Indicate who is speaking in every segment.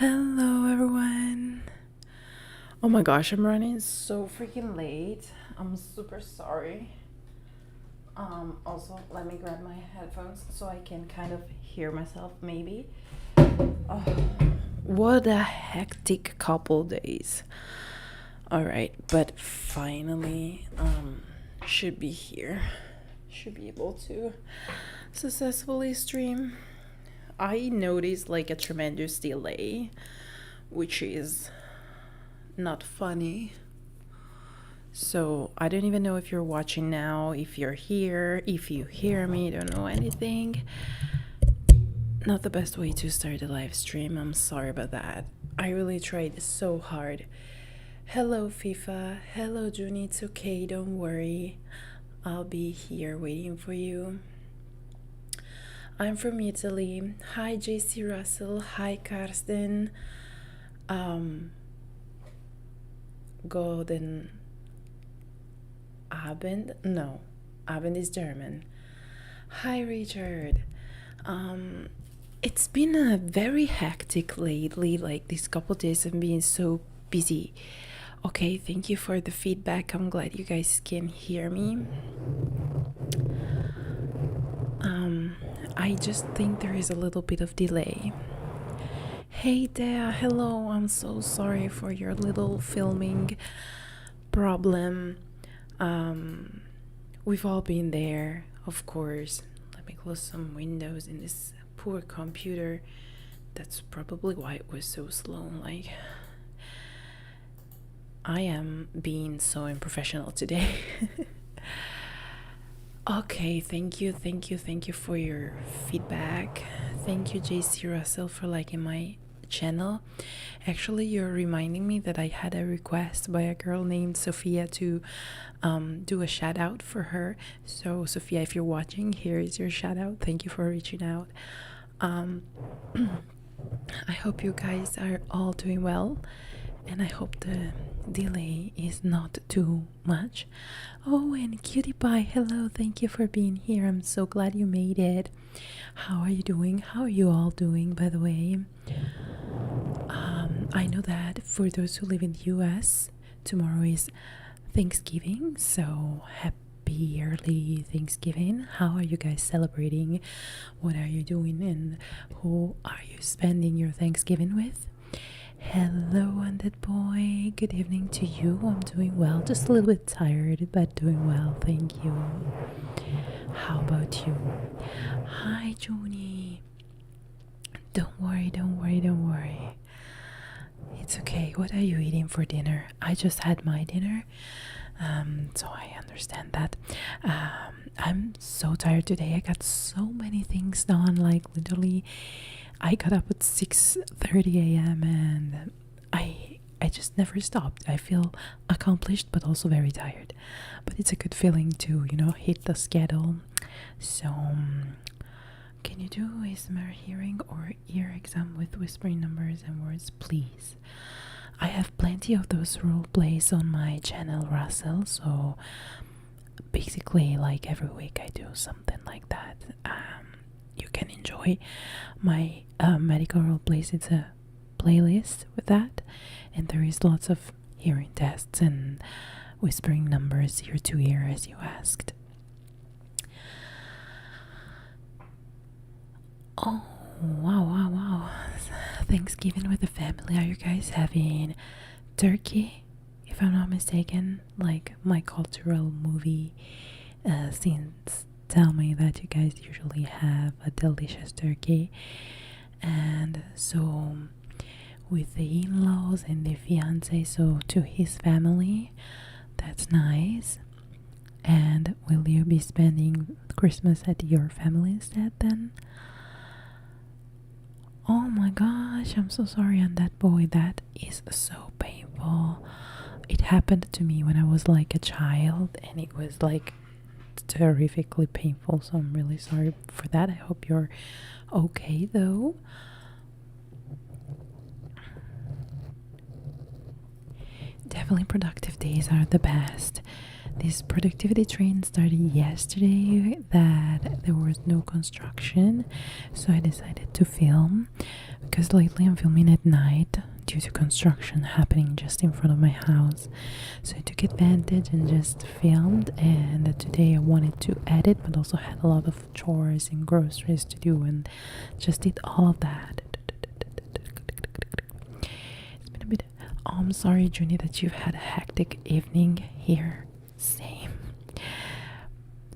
Speaker 1: Hello everyone. Oh my gosh, I'm running so freaking late. I'm super sorry. Also, let me grab my headphones so I can kind of hear myself maybe. Oh, what a hectic couple days. All right, but finally should be here. Should be able to successfully stream. I noticed like a tremendous delay, which is not funny. So I don't even know if you're watching now, if you're here, if you hear me, don't know anything. Not the best way to start a live stream. I'm sorry about that. I really tried so hard. Hello, FIFA. Hello, Junie. It's okay. Don't worry. I'll be here waiting for you. I'm from Italy. Hi, JC Russell. Hi, Karsten. Golden Abend? No, Abend is German. Hi, Richard. It's been a very hectic lately. Like these couple days, I've been so busy. Okay, thank you for the feedback. I'm glad you guys can hear me. I just think there is a little bit of delay. Hey there, hello. I'm so sorry for your little filming problem. We've all been there, of course. Let me close some windows in this poor computer. That's probably why it was so slow. Like, I am being so unprofessional today. Okay, thank you for your feedback. Thank you, JC Russell, for liking my channel. Actually, you're reminding me that I had a request by a girl named Sophia to do a shout out for her. So Sophia, if you're watching, here is your shout out. Thank you for reaching out. I hope you guys are all doing well, and I hope the delay is not too much. Oh, and Cutie Pie, hello, thank you for being here. I'm so glad you made it. How are you doing? How are you all doing, by the way? I know that for those who live in the US, tomorrow is Thanksgiving, so happy early Thanksgiving. How are you guys celebrating? What are you doing, and who are you spending your Thanksgiving with? Hello, Undead Boy. Good evening to you. I'm doing well. Just a little bit tired, but doing well. Thank you. How about you? Hi, Joni. Don't worry. It's okay. What are you eating for dinner? I just had my dinner, so I understand that. I'm so tired today. I got so many things done. Like literally, I got up at 6:30 a.m. and I just never stopped. I feel accomplished but also very tired. But it's a good feeling to, hit the schedule. So, can you do ASMR hearing or ear exam with whispering numbers and words, please? I have plenty of those role plays on my channel, Russell, so basically like every week I do something like that. You can enjoy my medical role plays. It's a playlist with that, and there is lots of hearing tests and whispering numbers ear to ear as you asked. Oh, wow. Thanksgiving with the family. Are you guys having turkey, if I'm not mistaken? Like my cultural movie scenes tell me that you guys usually have a delicious turkey. And so with the in-laws and the fiance, so to his family, that's nice. And will you be spending Christmas at your family instead then? Oh my gosh, I'm so sorry on that boy. That is so painful. It happened to me when I was like a child, and it was like terrifically painful, so I'm really sorry for that. I hope you're okay though. Definitely productive days are the best. This productivity train started yesterday that there was no construction, so I decided to film because lately I'm filming at night due to construction happening just in front of my house, so I took advantage and just filmed. And today I wanted to edit, but also had a lot of chores and groceries to do, and just did all of that. It's been a bit. Oh, I'm sorry, Junie, that you've had a hectic evening here. Same.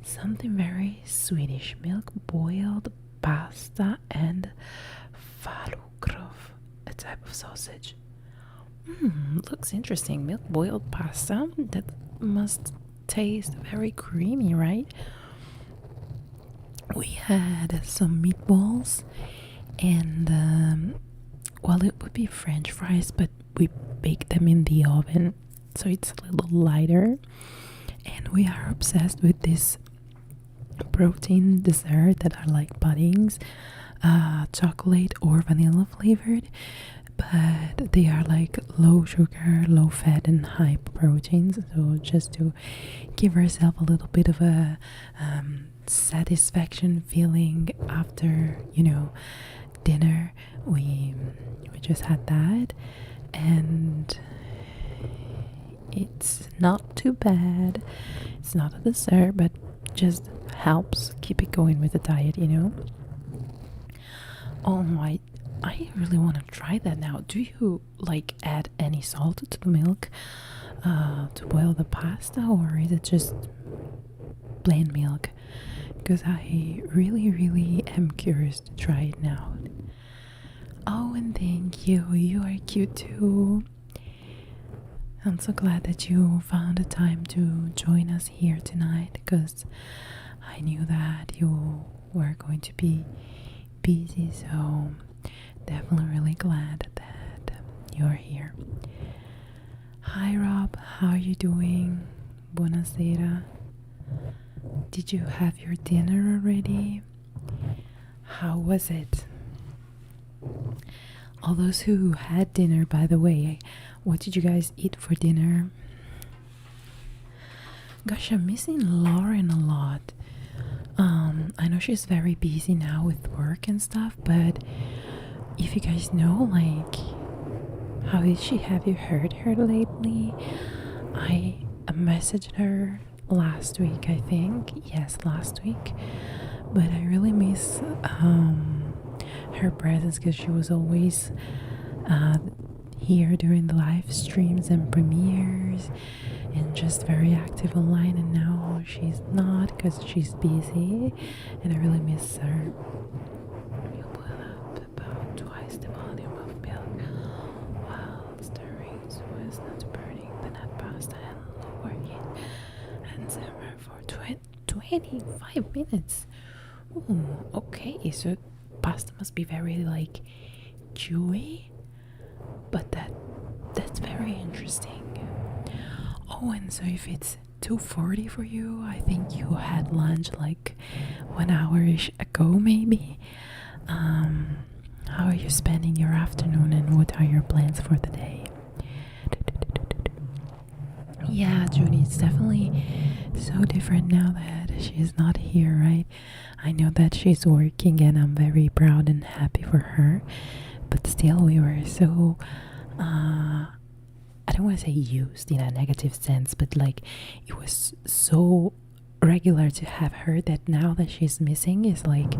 Speaker 1: Something very Swedish: milk boiled pasta and falukorv, a type of sausage. Looks interesting. Milk boiled pasta. That must taste very creamy, right? We had some meatballs and well, it would be French fries, but we baked them in the oven, so it's a little lighter. And we are obsessed with this protein dessert that are like puddings, chocolate or vanilla flavored, but they are like low sugar, low fat and high proteins. So just to give ourselves a little bit of a satisfaction feeling after, dinner, we just had that, and it's not too bad. It's not a dessert, but just helps keep it going with the diet, Oh, I really want to try that now. Do you like add any salt to the milk to boil the pasta, or is it just plain milk? Because I really am curious to try it now. Oh, and thank you. You are cute too. I'm so glad that you found the time to join us here tonight, because I knew that you were going to be busy, so definitely really glad that you're here. Hi Rob, how are you doing? Buonasera. Did you have your dinner already? How was it? All those who had dinner, by the way, what did you guys eat for dinner? Gosh, I'm missing Lauren a lot. I know she's very busy now with work and stuff, but if you guys know, like, how is she? Have you heard her lately? I messaged her last week, I think. Yes, last week. But I really miss her presence, because she was always here during the live streams and premieres and just very active online, and now she's not because she's busy, and I really miss her. You boil up about twice the volume of milk while stirring so as not to burning the nut pasta, and lower it and simmer for 25 minutes. Ooh, okay, so pasta must be very like chewy, but that's very interesting. Oh, and so if it's 2:40 for you, I think you had lunch like 1 hour-ish ago, maybe. How are you spending your afternoon, and what are your plans for the day? Yeah, Judy, it's definitely so different now that she's not here, right? I know that she's working, and I'm very proud and happy for her, but still we were so I don't want to say used in a negative sense, but like it was so regular to have her that now that she's missing is like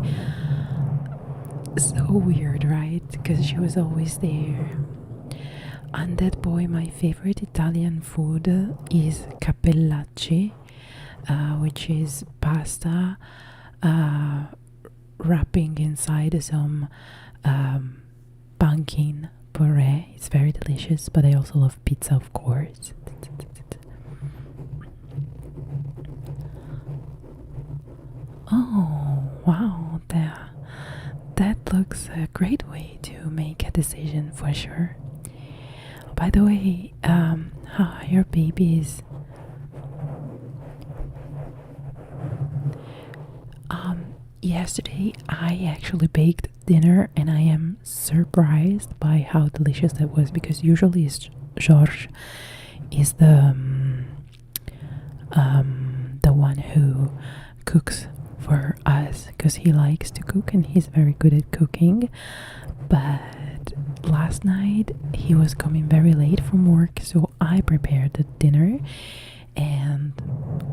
Speaker 1: so weird, right? Because she was always there. And that boy, my favorite Italian food is cappellacci, which is pasta wrapping inside some pumpkin puree. It's very delicious, but I also love pizza, of course. Oh, wow, that looks a great way to make a decision for sure. By the way, how are your babies? Yesterday I actually baked dinner, and I am surprised by how delicious that was, because usually George is the one who cooks for us, because he likes to cook and he's very good at cooking. But last night he was coming very late from work, so I prepared the dinner, and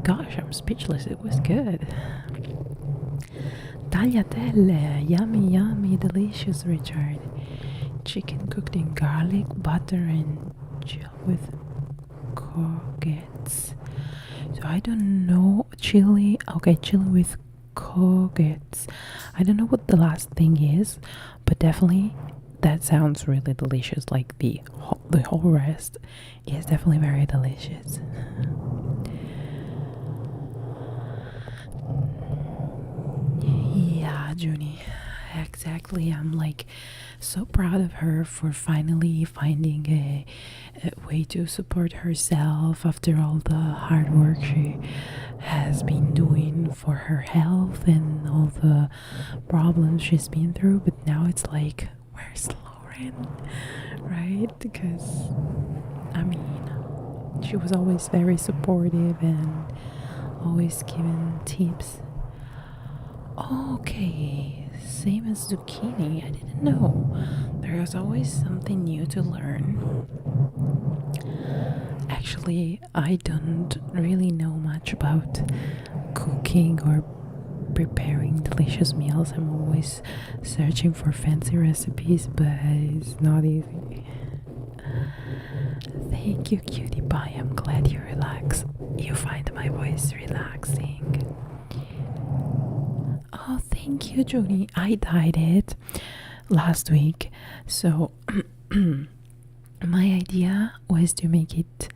Speaker 1: gosh, I'm speechless. It was good. Tagliatelle, yummy, yummy, delicious, Richard. Chicken cooked in garlic, butter, and chill with courgettes. So I don't know, chili. Okay, chili with courgettes. I don't know what the last thing is, but definitely that sounds really delicious. Like the whole rest is definitely very delicious. Yeah, Junie, exactly. I'm like so proud of her for finally finding a way to support herself after all the hard work she has been doing for her health and all the problems she's been through. But now it's like, where's Lauren? Right? Because I mean, she was always very supportive and always giving tips. Okay, same as zucchini. I didn't know. There was always something new to learn. Actually, I don't really know much about cooking or preparing delicious meals. I'm always searching for fancy recipes, but it's not easy. Thank you, cutie pie. I'm glad you relax. You find my voice relaxing. Oh, thank you, Junie. I dyed it last week, so my idea was to make it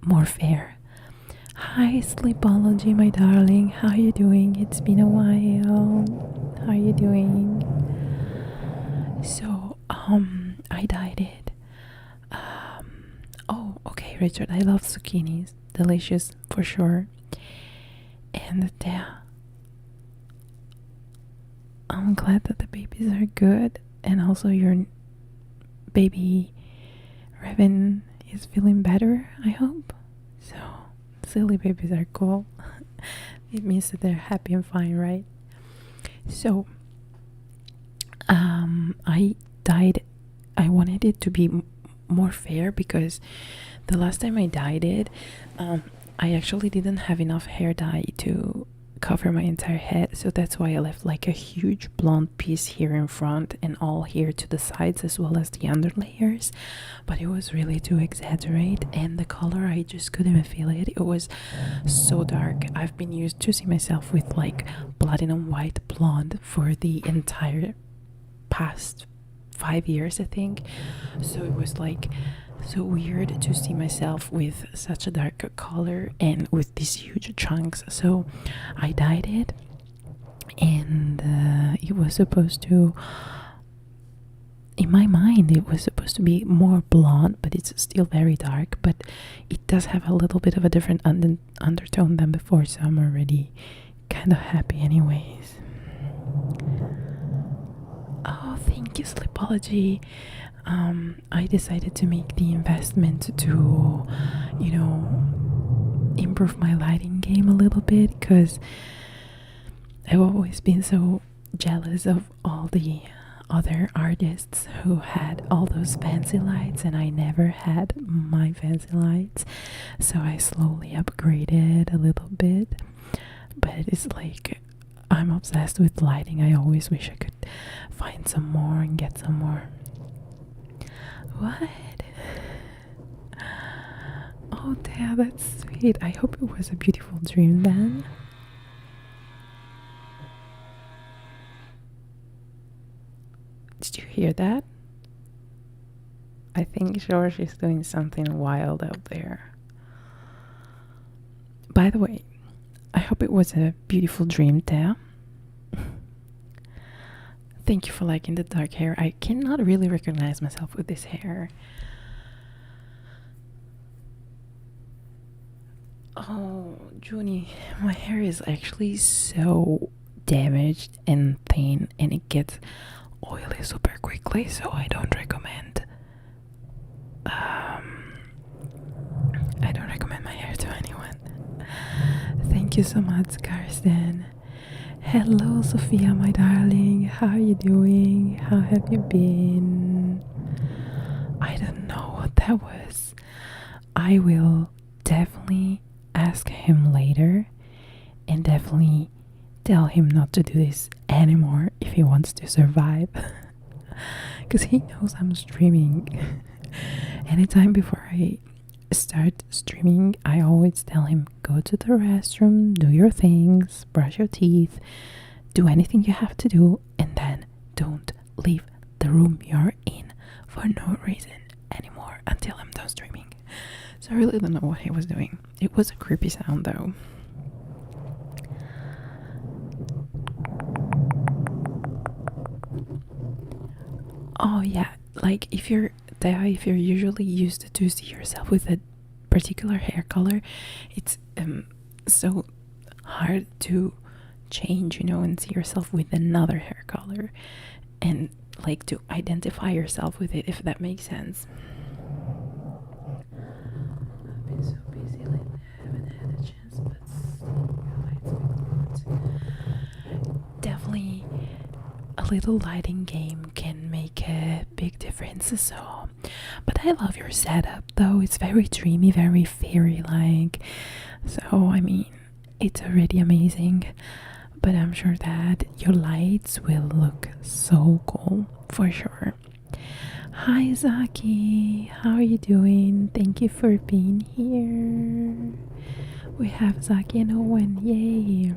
Speaker 1: more fair. Hi, Sleepology, my darling. How you doing? It's been a while. How you doing? So, I dyed it. Oh, okay, Richard. I love zucchinis. Delicious for sure. And I'm glad that the babies are good, and also your baby Raven is feeling better, I hope. So, silly babies are cool. It means that they're happy and fine, right? So, I wanted it to be more fair because the last time I dyed it, I actually didn't have enough hair dye to cover my entire head, so that's why I left like a huge blonde piece here in front and all here to the sides as well as the under layers. But it was really to exaggerate, and the color, I just couldn't feel it. It was so dark. I've been used to see myself with like platinum white blonde for the entire past 5 years, I think. So it was like so weird to see myself with such a dark color and with these huge chunks. So I dyed it, and it was supposed to, in my mind, it was supposed to be more blonde, but it's still very dark. But it does have a little bit of a different undertone than before, so I'm already kind of happy anyways. Oh, thank you, Sleepology. I decided to make the investment to, improve my lighting game a little bit, because I've always been so jealous of all the other artists who had all those fancy lights, and I never had my fancy lights. So I slowly upgraded a little bit, but it's like I'm obsessed with lighting. I always wish I could find some more and get some more. What? Oh, damn, that's sweet. I hope it was a beautiful dream then. Did you hear that? I think George is doing something wild out there. By the way, I hope it was a beautiful dream, Thea. Thank you for liking the dark hair. I cannot really recognize myself with this hair. Oh, Junie, my hair is actually so damaged and thin, and it gets oily super quickly, so I don't recommend my hair to anyone. Thank you so much, Karsten. Hello, Sophia, my darling. How are you doing? How have you been? I don't know what that was. I will definitely ask him later and definitely tell him not to do this anymore if he wants to survive. Because he knows I'm streaming. Anytime before I start streaming, I always tell him, go to the restroom, do your things, brush your teeth, do anything you have to do, and then don't leave the room you're in for no reason anymore until I'm done streaming. So I really don't know what he was doing. It was a creepy sound though. Oh yeah, like if you're usually used to see yourself with a particular hair color, it's so hard to change, and see yourself with another hair color and like to identify yourself with it, if that makes sense. I've been so busy lately, I haven't had a chance, but definitely a little lighting game can make a big difference. So, but I love your setup though. It's very dreamy, very fairy like. So I mean, it's already amazing. But I'm sure that your lights will look so cool for sure. Hi Zaki, how are you doing? Thank you for being here. We have Zaki and Owen, yay!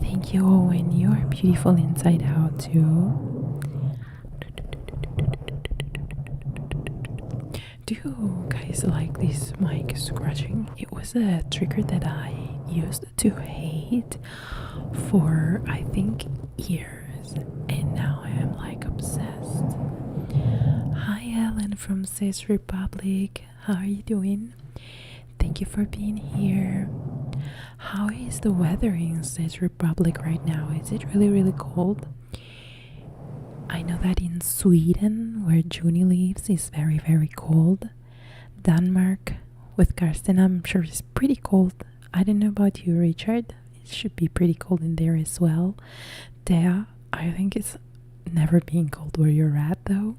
Speaker 1: Thank you, Owen. You are beautiful inside out too. Do you guys like this mic scratching? It was a trigger that I used to hate for I think years, and now I am like obsessed. Hi Ellen from Czech Republic, how are you doing? Thank you for being here. How is the weather in Czech Republic right now? Is it really cold? I know that in Sweden, where Junie lives, is very cold. Denmark with Karsten, I'm sure is pretty cold. I don't know about you, Richard. It should be pretty cold in there as well. There, I think it's never been cold where you're at though.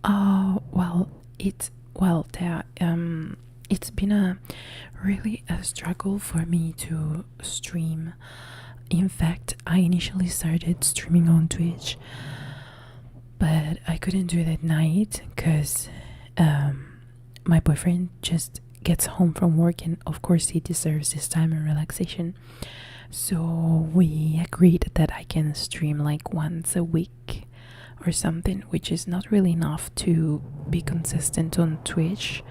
Speaker 1: Oh, well, it's been a struggle for me to stream. In fact, I initially started streaming on Twitch, but I couldn't do it at night because my boyfriend just gets home from work, and of course he deserves his time and relaxation. So we agreed that I can stream like once a week or something, which is not really enough to be consistent on Twitch,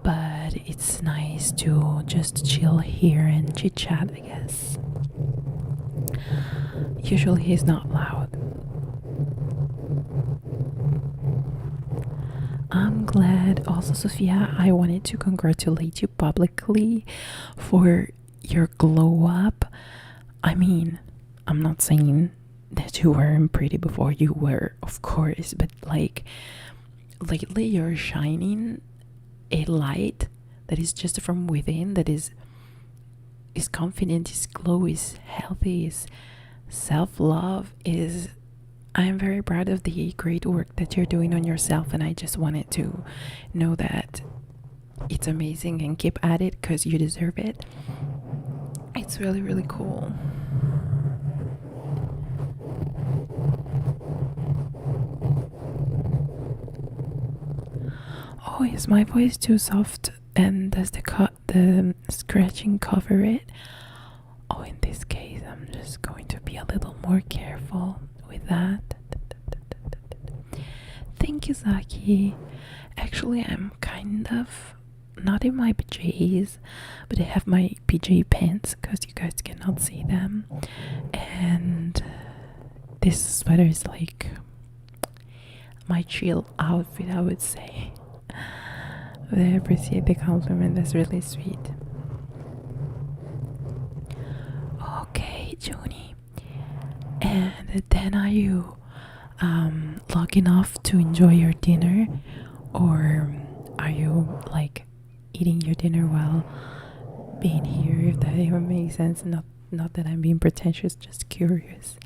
Speaker 1: but it's nice to just chill here and chit chat, I guess. Usually he's not loud. I'm glad. Also, Sophia, I wanted to congratulate you publicly for your glow up. I mean, I'm not saying that you weren't pretty before, you were, of course, but like lately you're shining a light that is just from within, that is confident, is glow, is healthy, is self-love, is I am very proud of the great work that you're doing on yourself, and I just wanted to know that it's amazing and keep at it because you deserve it. It's really cool. Oh, is my voice too soft and does the scratching cover it? Oh, in this case I'm just going to be a little more careful with that. Thank you, Zaki. Actually, I'm kind of not in my PJs, but I have my PJ pants because you guys cannot see them, and this sweater is like my chill outfit, I would say. But I appreciate the compliment, that's really sweet. Okay, Junie. And then are you logging off to enjoy your dinner, or are you like eating your dinner while being here, if that even makes sense? Not that I'm being pretentious, just curious.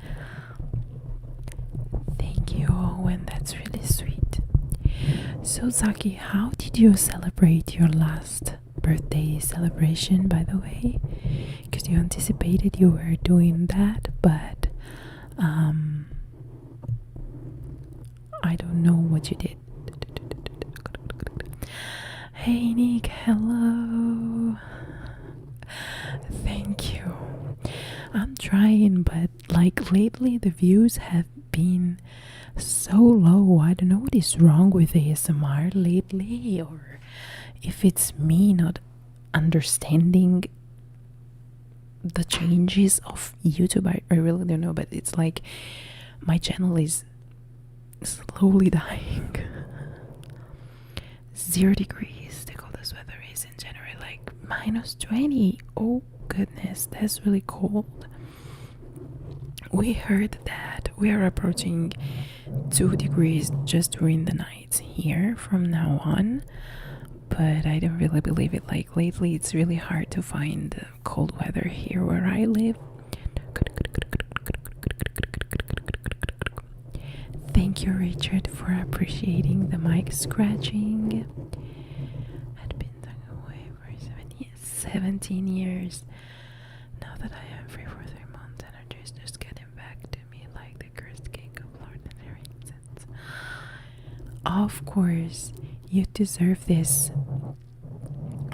Speaker 1: Thank you, Owen. That's really sweet. So, Zaki, how did you celebrate your last birthday celebration, by the way? Because you anticipated you were doing that, but I don't know what you did. Hey, Nick, hello. Thank you. I'm trying, but like lately the views have been so low. I don't know what is wrong with ASMR lately, or if it's me not understanding the changes of YouTube. I really don't know, but it's like my channel is slowly dying. 0 degrees, the coldest weather is in January, like -20. Oh goodness, that's really cold. We heard that we are approaching 2 degrees just during the nights here from now on, but I don't really believe it. Like lately it's really hard to find cold weather here where I live. Thank you, Richard, for appreciating the mic scratching. I'd been tucked away for 17 years. Now that I am free for 3 months, energy is just getting back to me like the cursed cake of Lord and the Rings. Of course, you deserve this.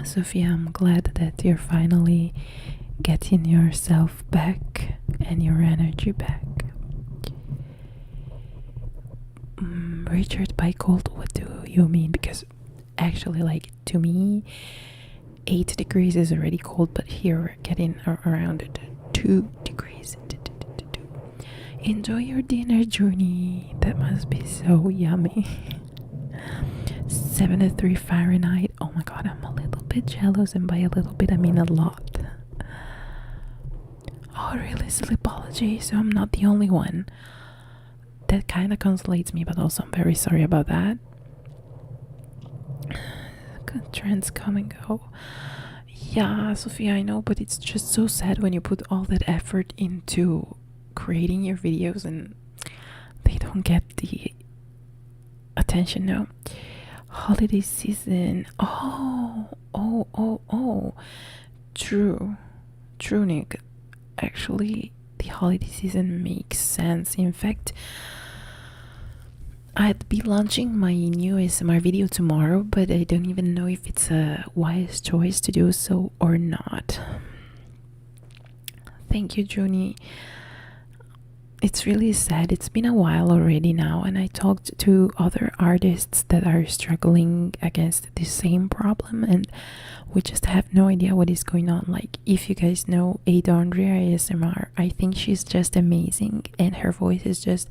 Speaker 1: Sophia, I'm glad that you're finally getting yourself back and your energy back. Richard, by cold, what do you mean? Because actually, like, to me 8 degrees is already cold, but here we're getting around 2 degrees. Enjoy your dinner, journey. That must be so yummy. 73 Fahrenheit. Oh my god, I'm a little bit jealous, and by a little bit I mean a lot. Oh really, sleepology, so I'm not the only one. That kind of consolates me, but also I'm very sorry about that. Good trends come and go. Yeah, Sophia, I know, but it's just so sad when you put all that effort into creating your videos and they don't get the attention now. Holiday season. Oh. True, Nick. Actually, the holiday season makes sense. In fact, I'd be launching my new ASMR video tomorrow, but I don't even know if it's a wise choice to do so or not. Thank you, Juni. It's really sad. It's been a while already now, and I talked to other artists that are struggling against the same problem, and we just have no idea what is going on. Like, if you guys know Adonria ASMR, I think she's just amazing, and her voice is just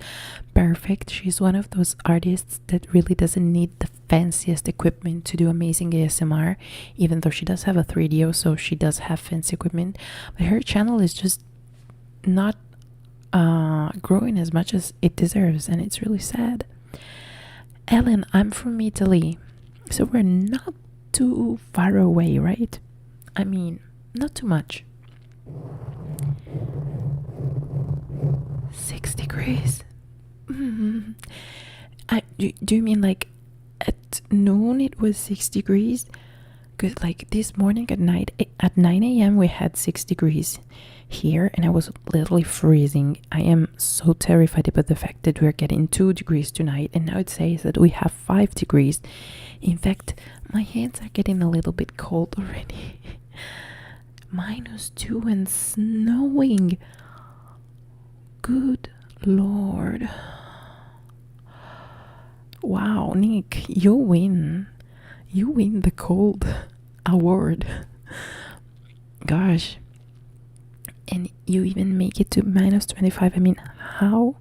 Speaker 1: perfect. She's one of those artists that really doesn't need the fanciest equipment to do amazing ASMR, even though she does have a 3DO, so she does have fancy equipment, but her channel is just not growing as much as it deserves, and it's really sad. Ellen, I'm from Italy, so we're not too far away, right? I mean, not too much. 6 degrees. Do you mean like at noon it was 6 degrees? Because like this morning at 9 a.m. we had 6 degrees here, and I was literally freezing. I am so terrified about the fact that we're getting 2 degrees tonight, and now it says that we have 5 degrees. In fact, my hands are getting a little bit cold already. -2 and snowing. Good Lord. Wow, Nick, you win. You win the cold award. Gosh. And you even make it to -25. I mean, how?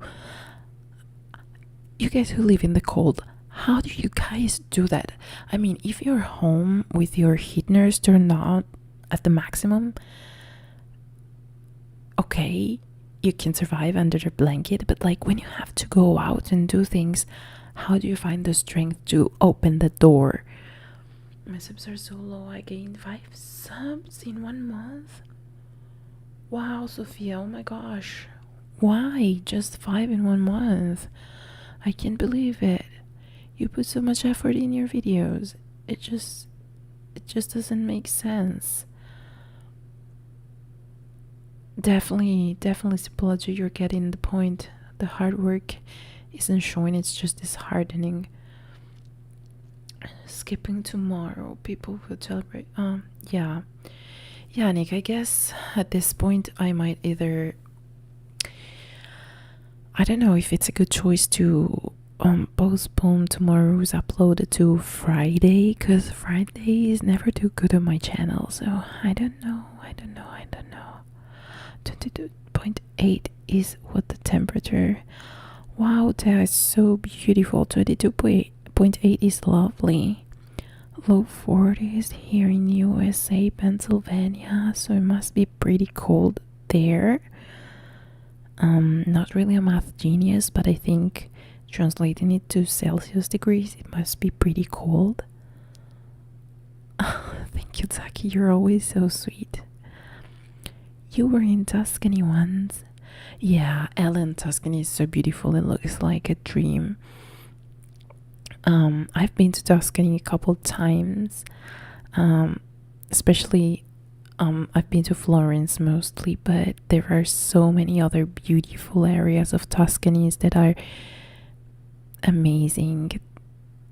Speaker 1: You guys who live in the cold, how do you guys do that? I mean, if you're home with your heaters turned on at the maximum, okay, you can survive under a blanket, but like when you have to go out and do things, how do you find the strength to open the door? My subs are so low. I gained 5 subs in 1 month. Wow, Sophia, oh my gosh. Why just 5 in 1 month? I can't believe it. You put so much effort in your videos. It just doesn't make sense. Definitely Sympology, you're getting the point. The hard work isn't showing, it's just disheartening. Skipping tomorrow, people will celebrate. Yeah. Yeah, Nick, I guess at this point I might either, I don't know if it's a good choice to postpone tomorrow's upload to Friday, because Friday is never too good on my channel, so I don't know. 22.8 is what the temperature. Wow, that is so beautiful. 22.8 is lovely. Low 40s here in USA, Pennsylvania, so it must be pretty cold there. Not really a math genius, but I think translating it to Celsius degrees, it must be pretty cold. Thank you, Taki, you're always so sweet. You were in Tuscany once. Yeah, Ellen, Tuscany is so beautiful, it looks like a dream. I've been to Tuscany a couple times, especially I've been to Florence mostly, but there are so many other beautiful areas of Tuscany that are amazing.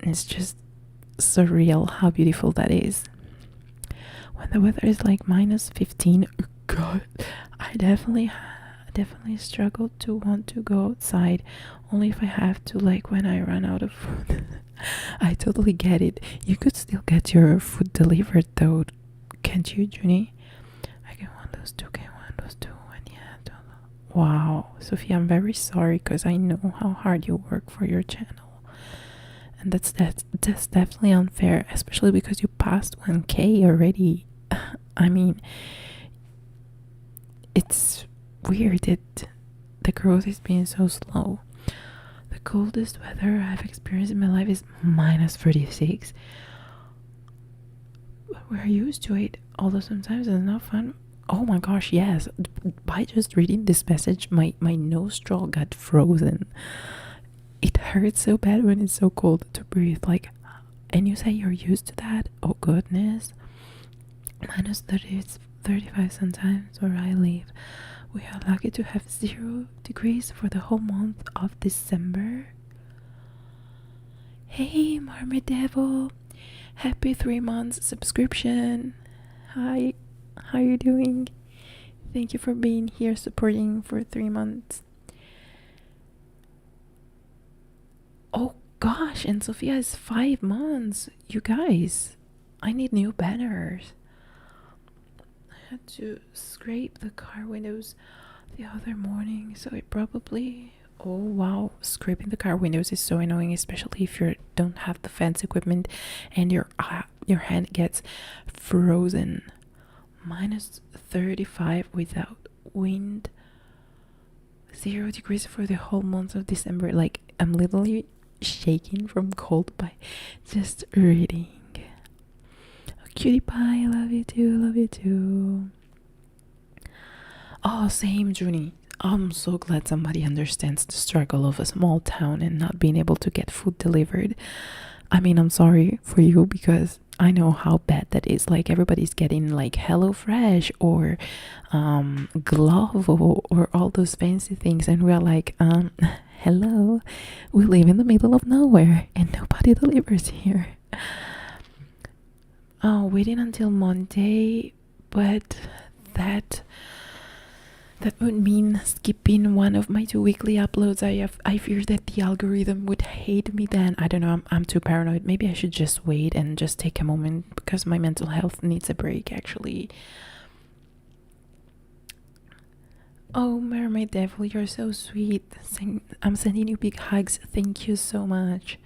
Speaker 1: It's just surreal how beautiful that is. When the weather is like -15, oh god, I definitely struggle to want to go outside, only if I have to, like when I run out of food. I totally get it. You could still get your food delivered though, can't you, Junie? I can want those two, and yeah. Wow, Sophia, I'm very sorry, because I know how hard you work for your channel, and that's definitely unfair, especially because you passed 1K already. I mean, it's weird that the growth is being so slow. The coldest weather I've experienced in my life is -36. We're used to it, although sometimes it's not fun. Oh my gosh, yes. By just reading this message, my nostril got frozen. It hurts so bad when it's so cold to breathe. Like, and you say you're used to that? Oh goodness. -30, it's 35 sometimes where I live. We are lucky to have 0 degrees for the whole month of December. Hey, Mermaid Devil. Happy 3 months subscription. Hi, how are you doing? Thank you for being here supporting for 3 months. Oh gosh, and Sophia is 5 months. You guys, I need new banners. I had to scrape the car windows the other morning, so it probably... Oh wow, scraping the car windows is so annoying, especially if you don't have the fence equipment and your hand gets frozen. -35 without wind. 0 degrees for the whole month of December. Like, I'm literally shaking from cold by just reading. Oh, cutie pie, love you too. Oh, same, Junie. I'm so glad somebody understands the struggle of a small town and not being able to get food delivered. I mean, I'm sorry for you, because I know how bad that is. Like, everybody's getting like HelloFresh or Glovo or all those fancy things, and we're like, hello, we live in the middle of nowhere and nobody delivers here. Oh, waiting until Monday, but that would mean skipping one of my 2 weekly uploads. I fear that the algorithm would hate me then. I don't know, I'm too paranoid. Maybe I should just wait and just take a moment, because my mental health needs a break, actually. Oh, Mermaid Devil, you're so sweet. I'm sending you big hugs. Thank you so much.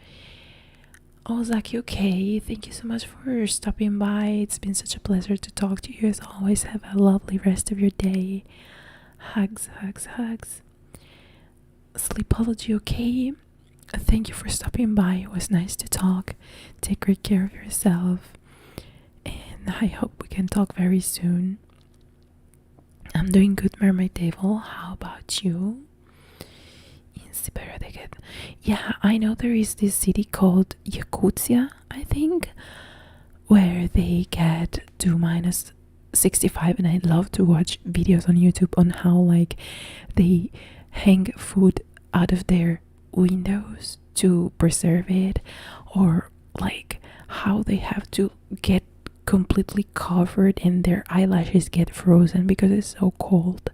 Speaker 1: Oh, Zaki, okay. Thank you so much for stopping by. It's been such a pleasure to talk to you as always. Have a lovely rest of your day. Hugs. Sleepology, okay? Thank you for stopping by. It was nice to talk. Take great care of yourself, and I hope we can talk very soon. I'm doing good, Mermaid Devil. How about you? Siberia they get. Yeah, I know there is this city called Yakutia, I think, where they get to minus 65, and I love to watch videos on YouTube on how like they hang food out of their windows to preserve it, or like how they have to get completely covered and their eyelashes get frozen because it's so cold.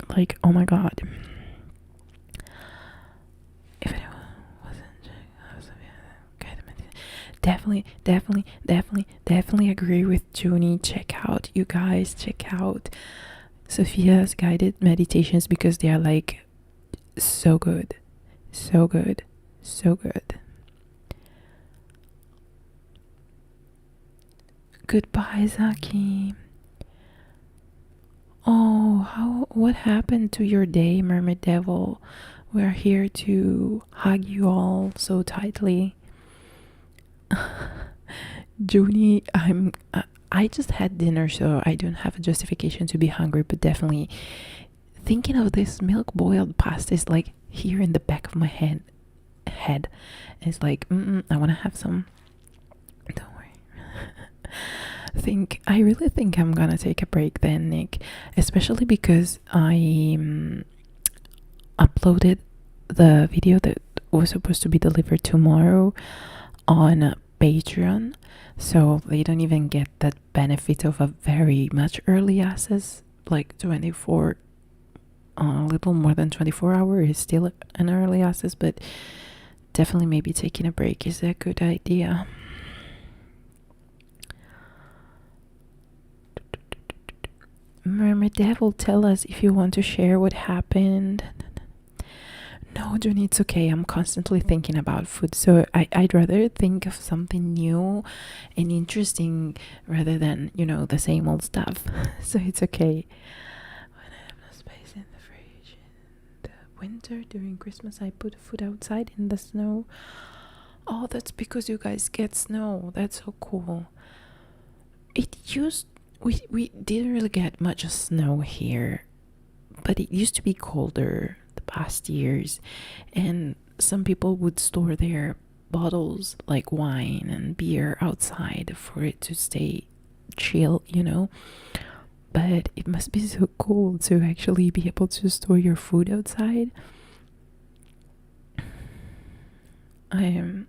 Speaker 1: Like, oh my god. If anyone wasn't definitely agree with Junie. Check out, you guys, check out Sophia's guided meditations because they are like so good. So good. So good. Goodbye, Zaki. Oh, what happened to your day, Mermaid Devil? We're here to hug you all so tightly. Junie, I just had dinner, so I don't have a justification to be hungry, but definitely thinking of this milk boiled pasta is like here in the back of my head. It's like, I want to have some. Don't worry. I really think I'm gonna take a break then, Nick, especially because I uploaded the video that was supposed to be delivered tomorrow on Patreon, so they don't even get that benefit of a very much early access, like 24, a little more than 24 hours is still an early access, but definitely maybe taking a break is a good idea. Mermaid Devil, tell us if you want to share what happened. No, Junie, it's okay. I'm constantly thinking about food, so I'd rather think of something new and interesting rather than, the same old stuff. So it's okay. When I have no space in the fridge in the winter during Christmas, I put food outside in the snow. Oh, that's because you guys get snow. That's so cool. We didn't really get much snow here, but it used to be colder the past years, and some people would store their bottles like wine and beer outside for it to stay chill, but it must be so cool to actually be able to store your food outside. I am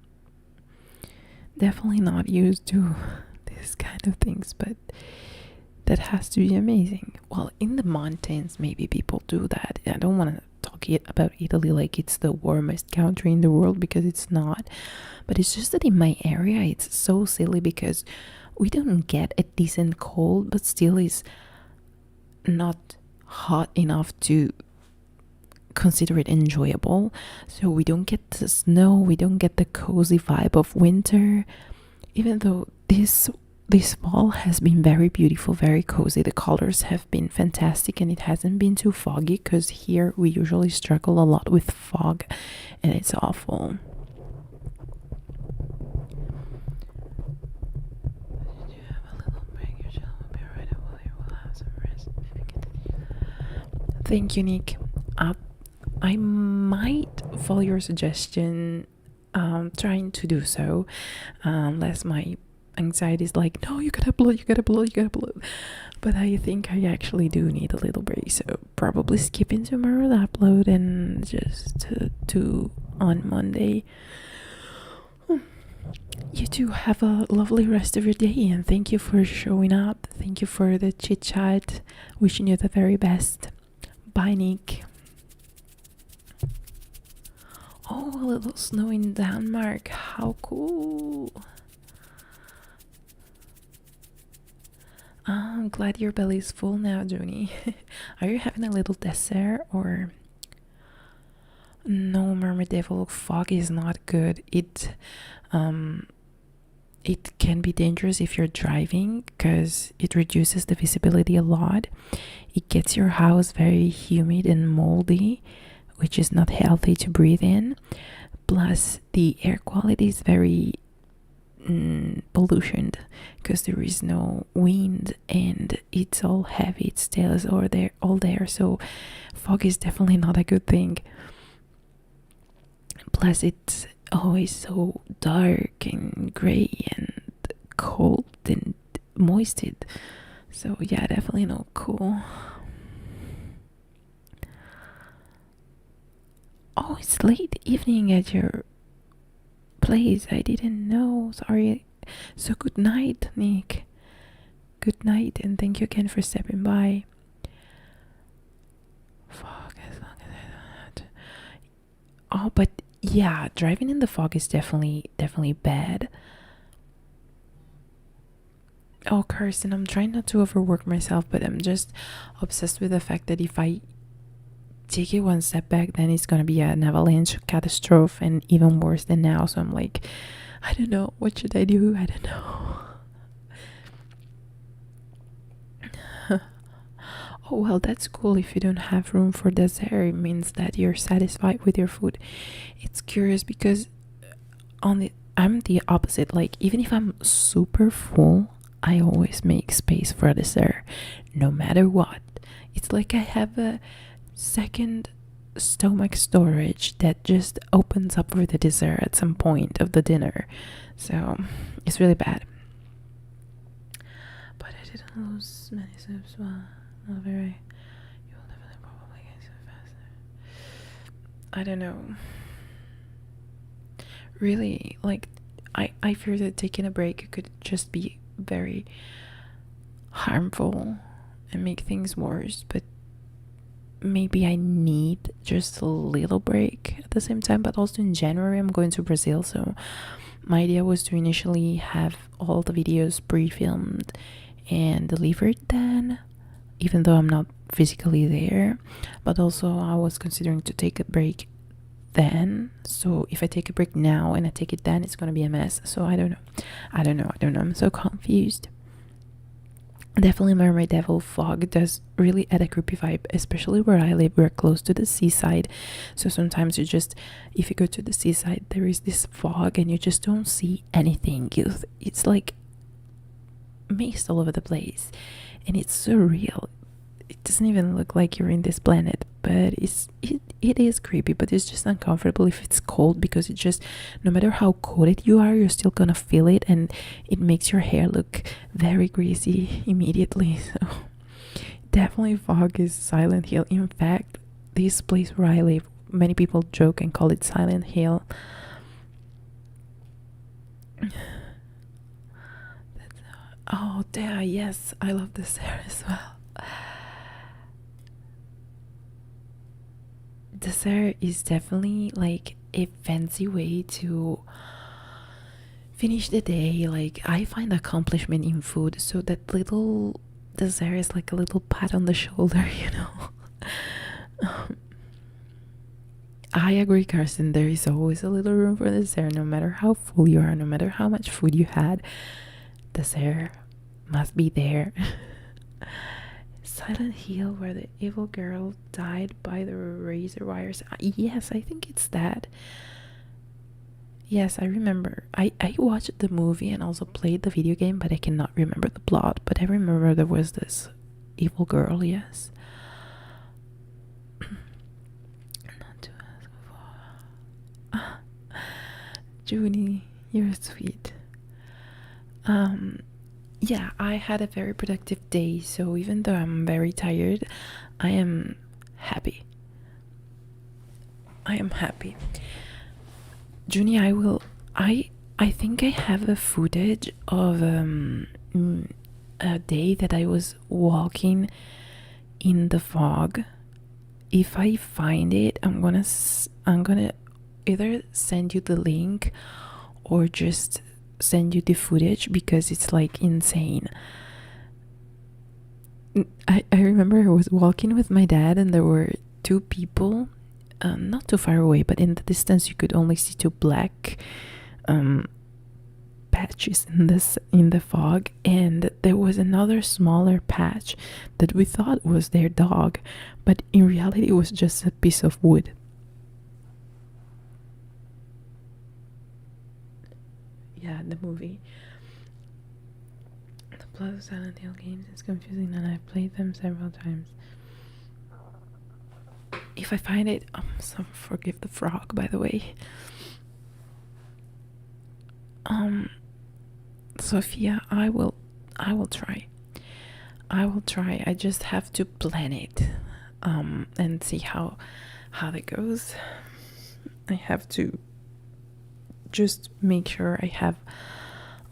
Speaker 1: definitely not used to these kind of things, but that has to be amazing. Well, in the mountains, maybe people do that. I don't want to talk about Italy like it's the warmest country in the world, because it's not. But it's just that in my area, it's so silly because we don't get a decent cold, but still is not hot enough to consider it enjoyable. So we don't get the snow, we don't get the cozy vibe of winter, even though this fall has been very beautiful, very cozy. The colors have been fantastic, and it hasn't been too foggy, because here we usually struggle a lot with fog and it's awful. Thank you, Nick. I might follow your suggestion, trying to do so, unless my anxiety is like, no, you gotta upload. But I think I actually do need a little break, so probably skipping tomorrow's upload and just do on Monday. You two have a lovely rest of your day, and thank you for showing up. Thank you for the chit chat. Wishing you the very best. Bye, Nick. Oh, a little snow in Denmark. How cool. I'm glad your belly is full now, Junie. Are you having a little dessert or? No, Mermaid Devil, fog is not good. It can be dangerous if you're driving, because it reduces the visibility a lot. It gets your house very humid and moldy, which is not healthy to breathe in. Plus, the air quality is very pollutioned, because there is no wind and it's all heavy. It stays all there. So fog is definitely not a good thing. Plus, it's always so dark and gray and cold and moisted. So yeah, definitely not cool. Oh, it's late evening at your place. I didn't know. Sorry. So good night, Nick. Good night, and thank you again for stepping by. Fog, as long as I don't have to. Oh, but yeah, driving in the fog is definitely bad. Oh, Kirsten, I'm trying not to overwork myself, but I'm just obsessed with the fact that if I take it one step back, then it's gonna be an avalanche catastrophe and even worse than now. So I'm like, I don't know, what should I do? I don't know. Oh well, that's cool. If you don't have room for dessert, it means that you're satisfied with your food. It's curious because I'm the opposite. Like, even if I'm super full, I always make space for dessert, no matter what. It's like I have a second stomach storage that just opens up for the dessert at some point of the dinner. So it's really bad. But I didn't lose many soups. Well, not very. You will definitely probably get so faster. I don't know. Really, like, I fear that taking a break could just be very harmful and make things worse, but maybe I need just a little break at the same time. But also in January I'm going to Brazil, so my idea was to initially have all the videos pre-filmed and delivered then, even though I'm not physically there. But also I was considering to take a break then, so if I take a break now and I take it then, it's gonna be a mess. So I don't know, I'm so confused. Definitely Mermaid Devil fog does really add a creepy vibe, especially where I live. We're close to the seaside, so sometimes you just, if you go to the seaside, there is this fog and you just don't see anything. It's like mist all over the place and it's surreal. It doesn't even look like you're in this planet, but it is creepy, but it's just uncomfortable if it's cold, because it just, no matter how coated you are, you're still gonna feel it, and it makes your hair look very greasy immediately. So definitely fog is Silent Hill. In fact, this place where I live, many people joke and call it Silent Hill. Oh yeah, yes, I love this hair as well. Dessert is definitely like a fancy way to finish the day. Like, I find accomplishment in food, so that little dessert is like a little pat on the shoulder, you know. I agree, Carson. There is always a little room for dessert, no matter how full you are, no matter how much food you had. Dessert must be there. Silent Hill, where the evil girl died by the razor wires. Yes, I think it's that. Yes, I remember. I watched the movie and also played the video game, but I cannot remember the plot. But I remember there was this evil girl, yes. Not to ask for. Junie, you're sweet. Yeah, I had a very productive day, so even though I'm very tired, I am happy. Junie, I think I have a footage of a day that I was walking in the fog. If I find it, I'm gonna either send you the link or just send you the footage, because it's like insane. I remember I was walking with my dad and there were two people, not too far away, but in the distance you could only see two black patches in the fog, and there was another smaller patch that we thought was their dog, but in reality it was just a piece of wood. Yeah, the movie. The plot of Silent Hill games is confusing and I've played them several times. if I find it, so forgive the frog, by the way. Sophia, I will try. I just have to plan it, and see how that goes. I have to just make sure I have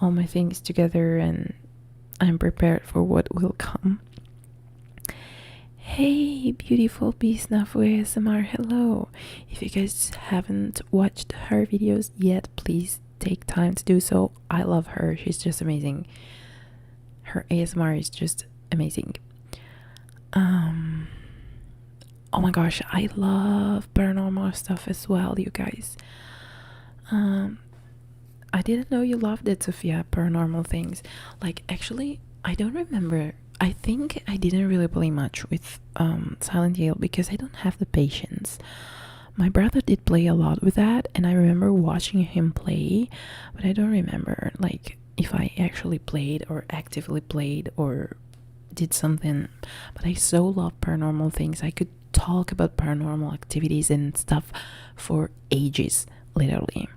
Speaker 1: all my things together and I'm prepared for what will come. Hey, beautiful Beast GinaWhispers, hello. If you guys haven't watched her videos yet, please take time to do so. I love her. She's just amazing. Her ASMR is just amazing. Oh my gosh, I love paranormal stuff as well, you guys. I didn't know you loved it, Sophia, paranormal things. Like, actually, I don't remember. I think I didn't really play much with Silent Hill because I don't have the patience. My brother did play a lot with that, and I remember watching him play, but I don't remember like if I actually played or actively played or did something. But I so love paranormal things. I could talk about paranormal activities and stuff for ages, literally.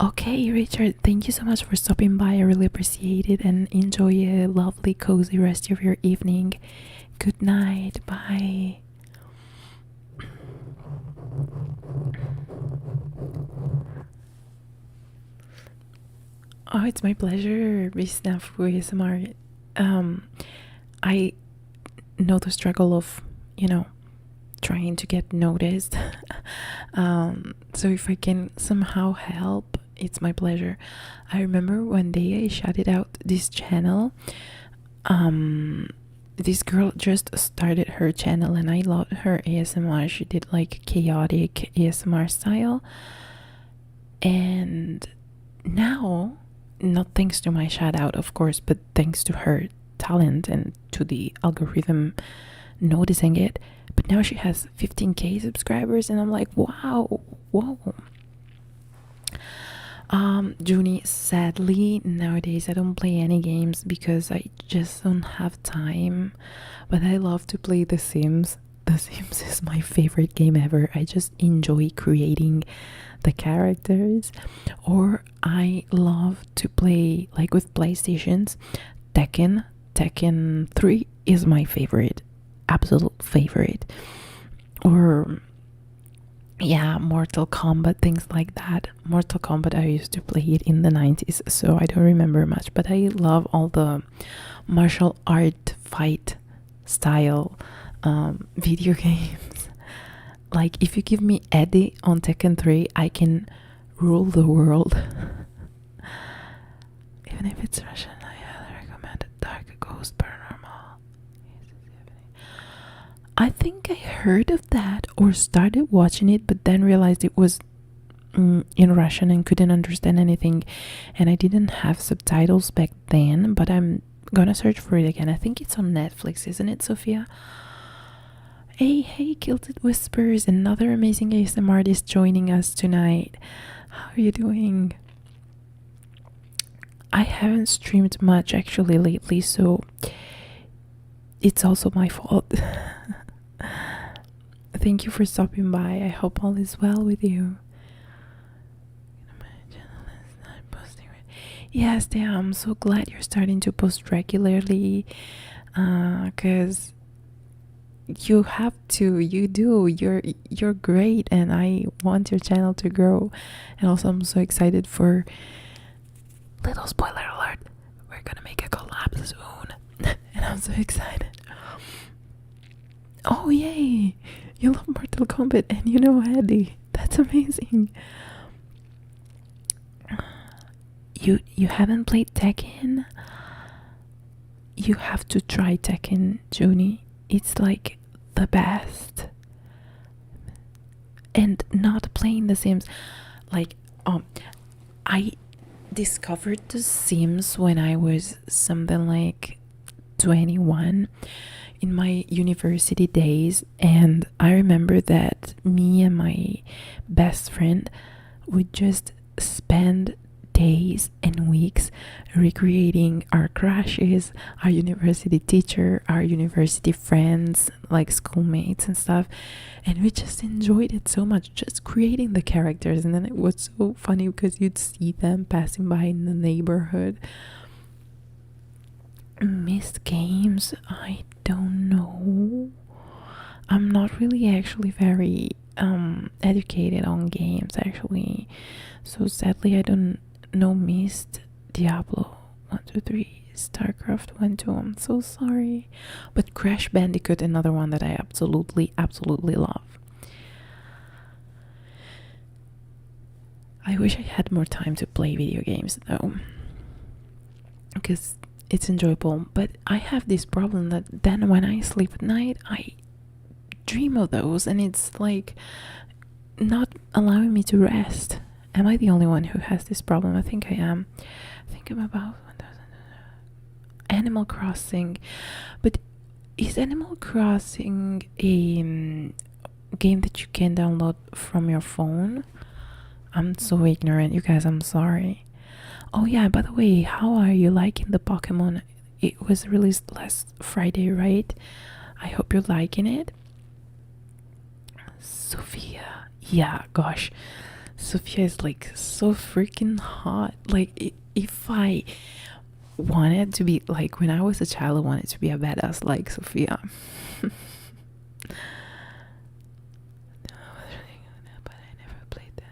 Speaker 1: Okay, Richard, thank you so much for stopping by. I really appreciate it, and enjoy a lovely cozy rest of your evening. Good night. Bye. Oh, it's my pleasure, GinaWhispers. I know the struggle of, trying to get noticed. So if I can somehow help, it's my pleasure. I remember one day I shouted out this channel. This girl just started her channel and I loved her ASMR. She did like chaotic ASMR style. And now, not thanks to my shout out, of course, but thanks to her talent and to the algorithm noticing it, but now she has 15k subscribers and I'm like, wow, whoa. Junie, sadly nowadays I don't play any games because I just don't have time, but I love to play The Sims. The Sims is my favorite game ever. I just enjoy creating the characters. Or I love to play, like with PlayStations, Tekken 3 is my favorite, absolute favorite. Or yeah, Mortal Kombat, things like that. Mortal Kombat, I used to play it in the 90s, so I don't remember much, but I love all the martial art fight style video games. Like, if you give me Eddie on Tekken 3, I can rule the world. Even if it's Russian, I highly recommend Dark Ghost Paranormal. I think I heard of that or started watching it, but then realized it was in Russian and couldn't understand anything, and I didn't have subtitles back then, but I'm gonna search for it again. I think it's on Netflix, isn't it, Sophia? Hey, Kilted Whispers, another amazing ASMR artist joining us tonight. How are you doing? I haven't streamed much actually lately, so it's also my fault. Thank you for stopping by. I hope all is well with you. Yes, damn, I'm so glad you're starting to post regularly, because you have to, you're great, and I want your channel to grow. And also I'm so excited for, little spoiler alert, we're gonna make a collab soon. And I'm so excited. Oh yay, you love Mortal Kombat and you know Eddie. That's amazing. You haven't played Tekken? You have to try Tekken, Junie. It's like the best. And not playing The Sims. Like, I discovered The Sims when I was something like 21 in my university days, and I remember that me and my best friend would just spend days and weeks recreating our crushes, our university teacher, our university friends, like schoolmates and stuff. And we just enjoyed it so much, just creating the characters. And then it was so funny because you'd see them passing by in the neighborhood. Missed games, I don't know. I'm not really actually very educated on games actually, so sadly I don't know. Missed Diablo 1, 2, 3, StarCraft 1, 2. I'm so sorry. But Crash Bandicoot, another one that I absolutely love. I wish I had more time to play video games though, because it's enjoyable. But I have this problem that then when I sleep at night I dream of those, and it's like not allowing me to rest. Am I the only one who has this problem? I think I am. I think I'm about Animal Crossing. But is Animal Crossing a game that you can download from your phone? I'm so ignorant, you guys, I'm sorry. Oh yeah, by the way, how are you liking the Pokemon? It was released last Friday, right? I hope you're liking it. Sophia, yeah, gosh, Sophia is like so freaking hot. Like if I wanted to be like, when I was a child, I wanted to be a badass like Sophia. But I never played them.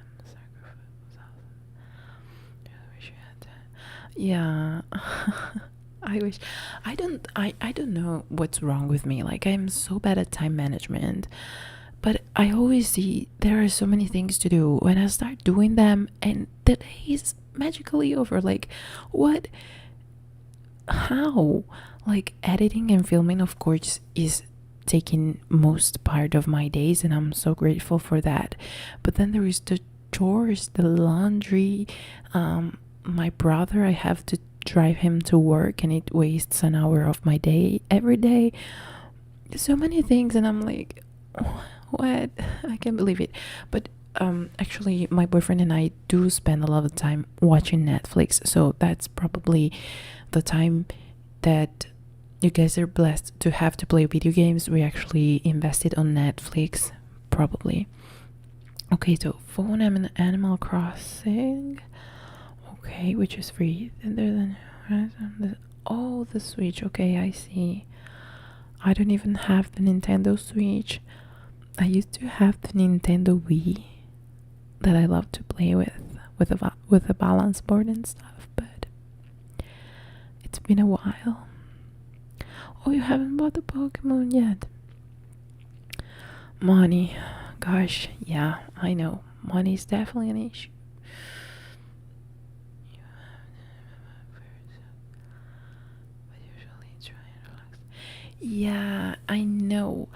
Speaker 1: Yeah. I wish. I don't know what's wrong with me. Like, I'm so bad at time management, but I always see there are so many things to do. When I start doing them and the day is magically over, like, what, how? Like, editing and filming, of course, is taking most part of my days, and I'm so grateful for that. But then there is the chores, the laundry, my brother, I have to drive him to work and it wastes an hour of my day every day. So many things, and I'm like, what? I can't believe it. But actually my boyfriend and I do spend a lot of time watching Netflix, so that's probably the time that you guys are blessed to have to play video games. We actually invested on Netflix, probably. Okay, so phone and Animal Crossing. Okay, which is free. And there's the Switch. Okay, I see. I don't even have the Nintendo Switch. I used to have the Nintendo Wii that I love to play with a balance board and stuff, but it's been a while. Oh, you haven't bought the Pokemon yet? Money. Gosh, yeah, I know. Money is definitely an issue. Yeah, I know.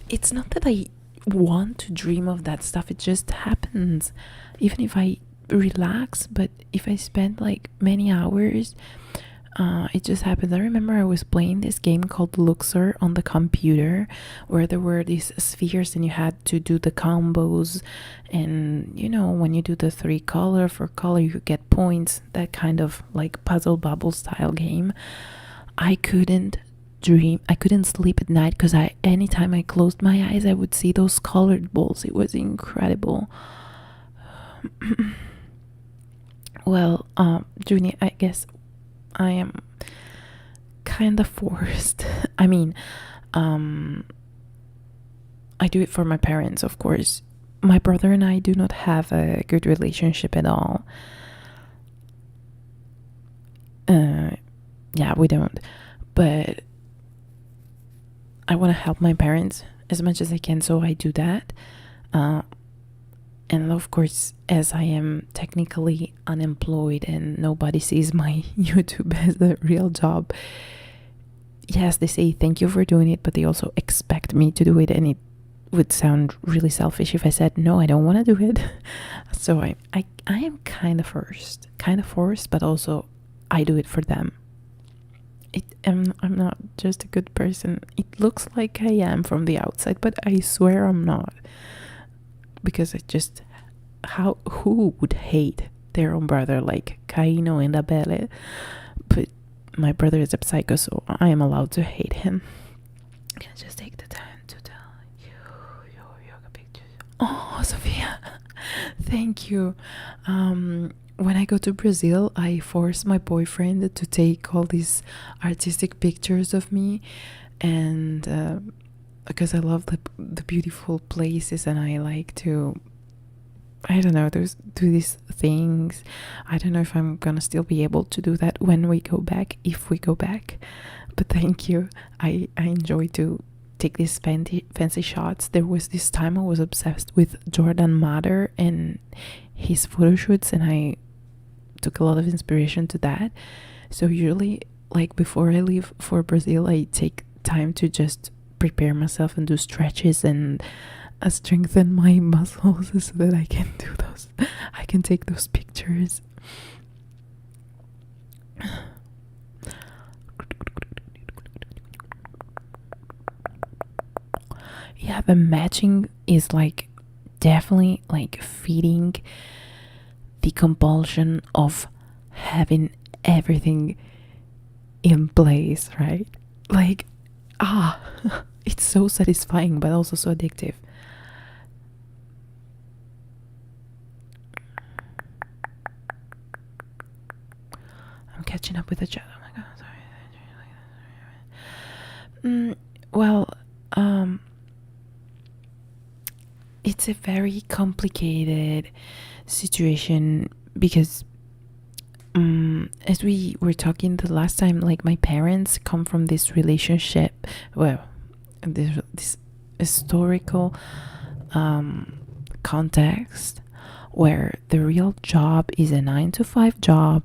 Speaker 1: It's not that I want to dream of that stuff, it just happens. Even if I relax, but if I spend like many hours, it just happens. I remember I was playing this game called Luxor on the computer, where there were these spheres and you had to do the combos, and you know, when you do the 3 color for color you get points, that kind of like puzzle bubble style game. I couldn't sleep at night because anytime I closed my eyes I would see those colored balls. It was incredible. Well, Junie, I guess I am kind of forced. I mean, I do it for my parents, of course. My brother and I do not have a good relationship at all. Yeah, we don't. But I want to help my parents as much as I can, so I do that. And of course, as I am technically unemployed and nobody sees my YouTube as a real job, yes, they say thank you for doing it, but they also expect me to do it, and it would sound really selfish if I said no, I don't want to do it. So I am kind of forced, but also I do it for them. I'm not just a good person. It looks like I am from the outside, but I swear I'm not, because I just who would hate their own brother, like Caino and Abele? But my brother is a psycho, so I am allowed to hate him. Can I just take the time to tell you your yoga pictures? Oh, Sophia, thank you. When I go to Brazil, I force my boyfriend to take all these artistic pictures of me, and because I love the beautiful places, and I like to, I don't know, do these things. I don't know if I'm gonna still be able to do that when we go back, if we go back. But thank you. I enjoy to take these fancy shots. There was this time I was obsessed with Jordan Matter and his photo shoots, and I took a lot of inspiration to that. So usually, like before I leave for Brazil, I take time to just prepare myself and do stretches and strengthen my muscles so that I can do those. I can take those pictures. Yeah, the matching is like definitely like feeding the compulsion of having everything in place, right? Like, it's so satisfying but also so addictive. I'm catching up with the chat. Oh my god, sorry. Well, it's a very complicated situation because as we were talking the last time, like my parents come from this relationship, well, this historical context where the real job is a 9-to-5 job,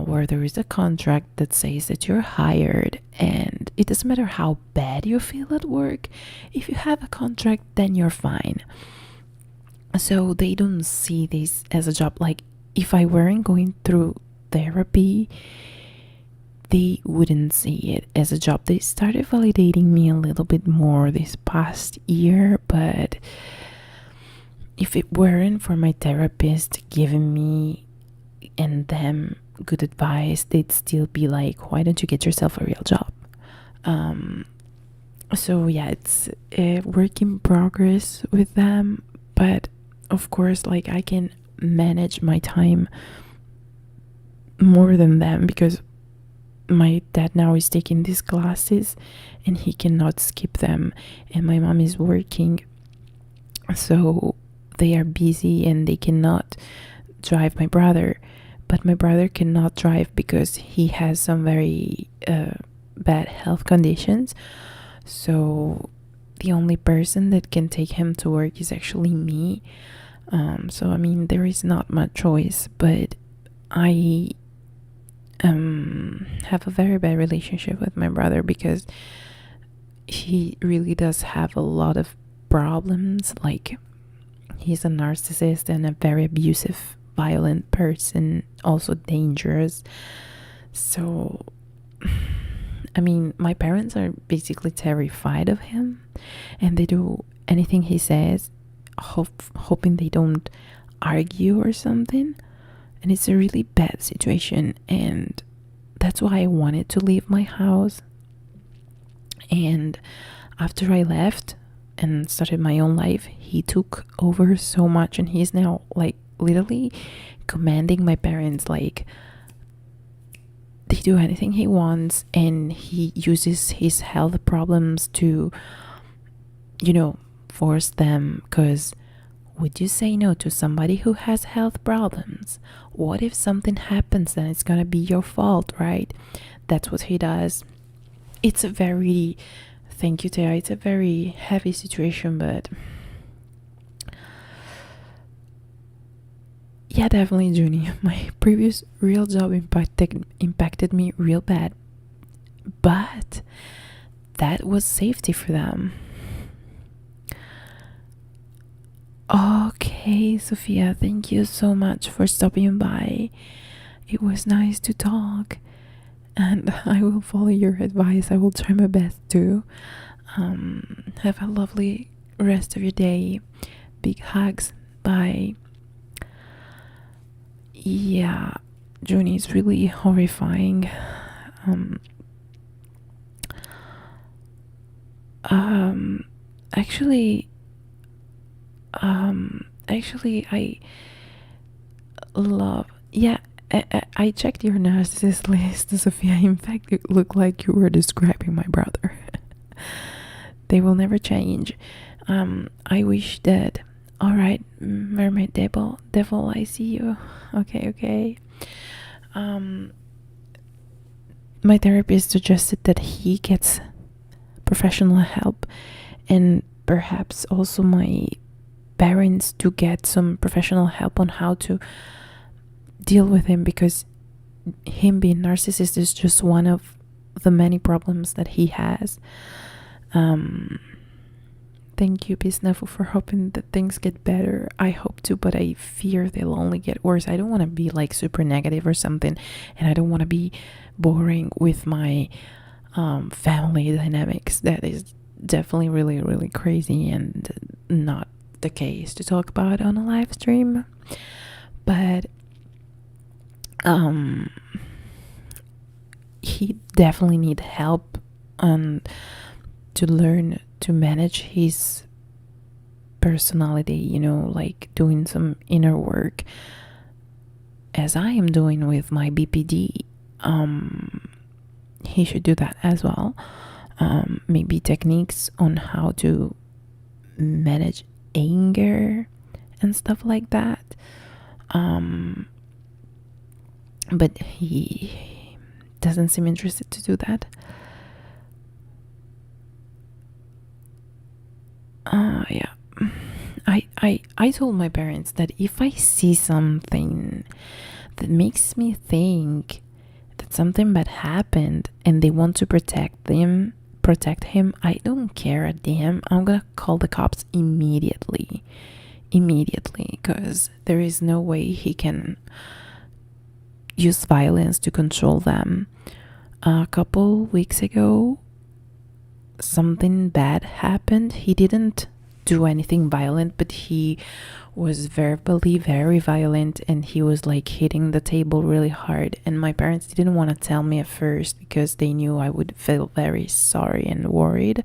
Speaker 1: where there is a contract that says that you're hired, and it doesn't matter how bad you feel at work. If you have a contract, then you're fine. So they don't see this as a job. Like, if I weren't going through therapy, they wouldn't see it as a job. They started validating me a little bit more this past year, but if it weren't for my therapist giving me and them good advice, they'd still be like, why don't you get yourself a real job? So yeah, it's a work in progress with them, but of course, like, I can manage my time more than them because my dad now is taking these classes and he cannot skip them, and my mom is working, so they are busy and they cannot drive my brother. But my brother cannot drive because he has some very bad health conditions, so the only person that can take him to work is actually me. So I mean, there is not much choice, but I have a very bad relationship with my brother because he really does have a lot of problems. Like, he's a narcissist and a very abusive, violent person, also dangerous. So I mean, my parents are basically terrified of him, and they do anything he says, hoping they don't argue or something. And it's a really bad situation, and that's why I wanted to leave my house. And after I left and started my own life, he took over so much, and he's now like literally commanding my parents. Like, they do anything he wants, and he uses his health problems to, you know, force them. Because would you say no to somebody who has health problems? What if something happens? Then it's gonna be your fault, right? That's what he does. It's a very, thank you, Taya, it's a very heavy situation, but yeah, definitely, Junie. My previous real job impacted me real bad, but that was safety for them. Okay, Sophia, thank you so much for stopping by. It was nice to talk, and I will follow your advice. I will try my best to. Have a lovely rest of your day. Big hugs. Bye. Yeah, Juni is really horrifying. Um, um, actually, I love. Yeah, I checked your narcissist list, Sophia. In fact, it looked like you were describing my brother. They will never change. I wish that. All right, mermaid devil, I see you. Okay. My therapist suggested that he gets professional help, and perhaps also my parents to get some professional help on how to deal with him, because him being narcissist is just one of the many problems that he has. Thank you, Bisnafu, for hoping that things get better. I hope to, but I fear they'll only get worse. I don't want to be like super negative or something, and I don't want to be boring with my family dynamics. That is definitely really, really crazy and not the case to talk about on a live stream. But he definitely need help to learn to manage his personality, like doing some inner work as I am doing with my BPD. He should do that as well. Maybe techniques on how to manage anger and stuff like that. But he doesn't seem interested to do that. Yeah. I told my parents that if I see something that makes me think that something bad happened and they want to protect him, I don't care a damn. I'm gonna call the cops immediately, because there is no way he can use violence to control them. A couple weeks ago, something bad happened. He didn't do anything violent, but he was verbally very violent, and he was like hitting the table really hard, and my parents didn't want to tell me at first because they knew I would feel very sorry and worried.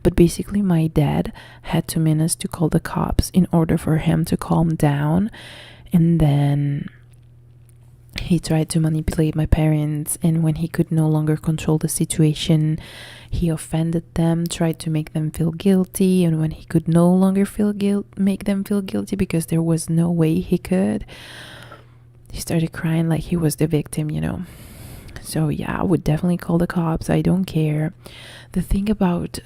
Speaker 1: But basically my dad had 2 minutes to call the cops in order for him to calm down, and then he tried to manipulate my parents, and when he could no longer control the situation, he offended them, tried to make them feel guilty, and when he could no longer make them feel guilty because there was no way he could, he started crying like he was the victim. So yeah, I would definitely call the cops. I don't care. The thing about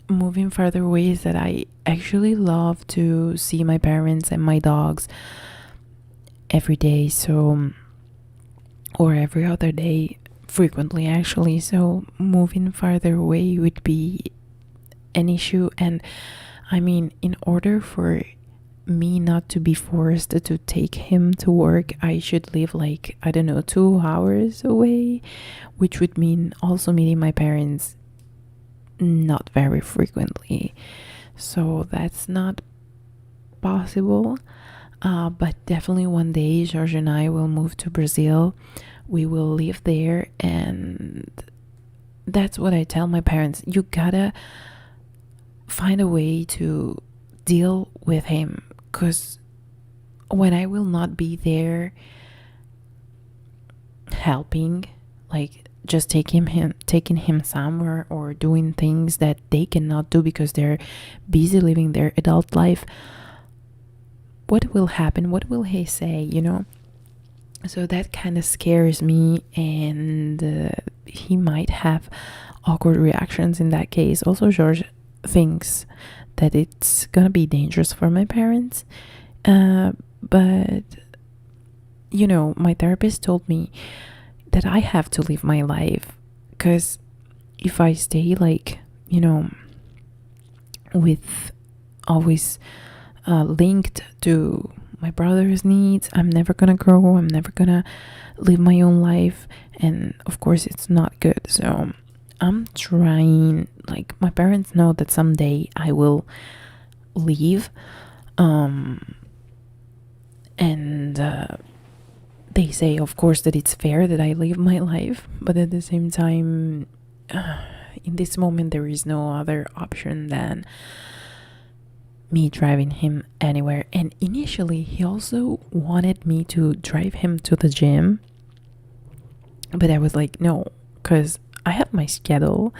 Speaker 1: moving farther away is that I actually love to see my parents and my dogs every day, or every other day, frequently actually. So moving farther away would be an issue, and I mean, in order for me not to be forced to take him to work, I should live like, I don't know, 2 hours away, which would mean also meeting my parents not very frequently. So that's not possible. But definitely one day George and I will move to Brazil. We will live there, and that's what I tell my parents. You gotta find a way to deal with him, because when I will not be there helping, like just taking him somewhere or doing things that they cannot do because they're busy living their adult life, what will happen? What will he say? So that kind of scares me, and he might have awkward reactions in that case. Also, George thinks that it's gonna be dangerous for my parents, but my therapist told me that I have to live my life, because if I stay like with always linked to my brother's needs, I'm never gonna grow, I'm never gonna live my own life, and of course it's not good. So I'm trying, like, my parents know that someday I will leave, And they say, of course, that it's fair that I live my life, but at the same time, in this moment, there is no other option than me driving him anywhere. And initially, he also wanted me to drive him to the gym, but I was like, no, because I have my schedule.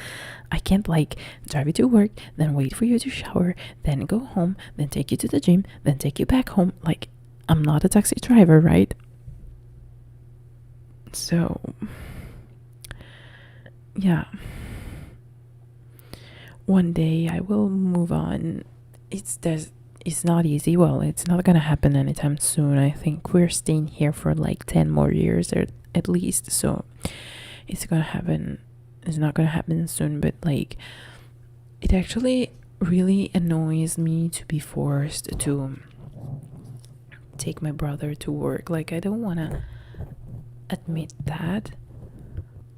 Speaker 1: I can't like drive you to work, then wait for you to shower, then go home, then take you to the gym, then take you back home. Like, I'm not a taxi driver, right? So, yeah. One day I will move on. It's not easy. Well, it's not gonna happen anytime soon. I think we're staying here for like 10 more years or at least. So it's gonna happen. It's not gonna happen soon, but like, it actually really annoys me to be forced to take my brother to work. Like, I don't want to admit that,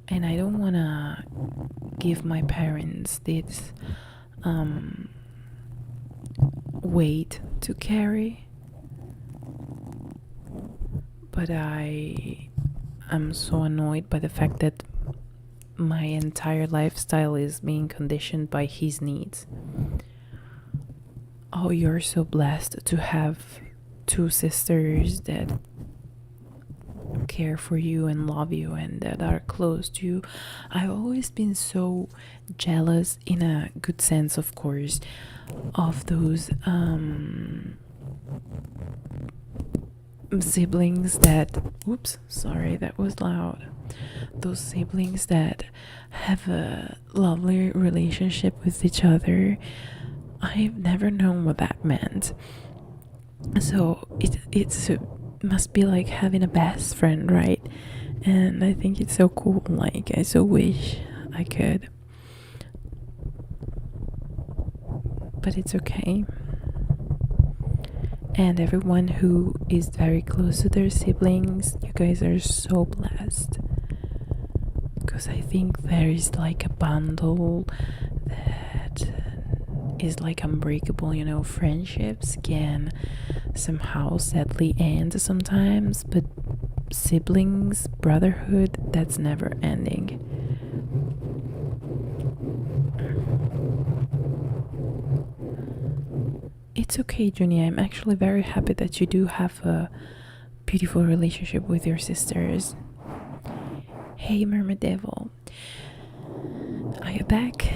Speaker 1: and I don't want to give my parents this weight to carry, but I'm so annoyed by the fact that my entire lifestyle is being conditioned by his needs. Oh, you're so blessed to have two sisters that care for you and love you and that are close to you. I've always been so jealous, in a good sense, of course, of those siblings that, oops, sorry, that was loud. Those siblings that have a lovely relationship with each other. I've never known what that meant. So it must be like having a best friend, right? And I think it's so cool. Like, I so wish I could, but it's okay. And everyone who is very close to their siblings, you guys are so blessed, because I think there is like a bundle that is like unbreakable. You know, friendships can somehow sadly end sometimes, but siblings, brotherhood, that's never ending. It's okay, Junie. I'm actually very happy that you do have a beautiful relationship with your sisters. Hey, Mermaid Devil. Are you back?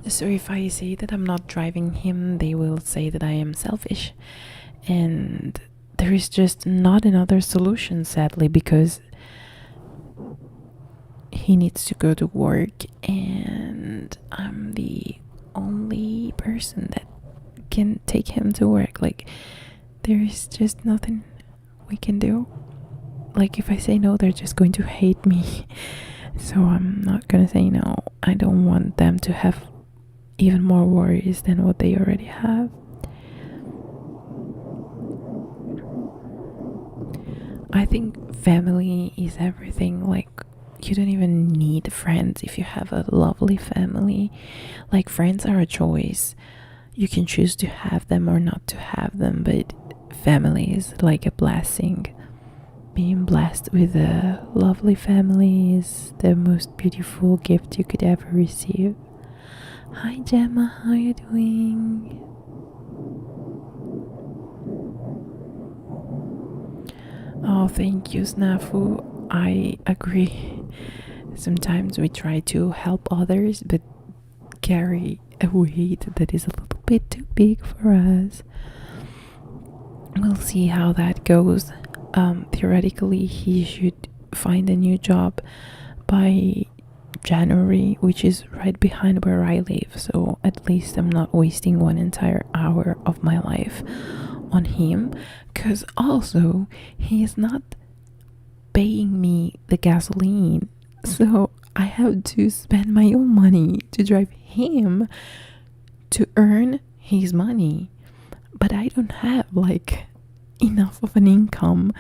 Speaker 1: So if I say that I'm not driving him, they will say that I am selfish. And there is just not another solution, sadly, because he needs to go to work and I'm the only person that can take him to work. Like, there is just nothing we can do. Like, if I say no, they're just going to hate me. So I'm not gonna say no. I don't want them to have even more worries than what they already have. I think family is everything. Like, you don't even need friends if you have a lovely family. Like, friends are a choice. You can choose to have them or not to have them, but family is like a blessing. Being blessed with a lovely family is the most beautiful gift you could ever receive. Hi Gemma, how are you doing? Oh, thank you, Snafu. I agree. Sometimes we try to help others, but carry a weight that is a little bit too big for us. We'll see how that goes. Theoretically, he should find a new job by January, which is right behind where I live. So at least I'm not wasting one entire hour of my life on him. Because also, he is not paying me the gasoline. So I have to spend my own money to drive him to earn his money. But I don't have like enough of an income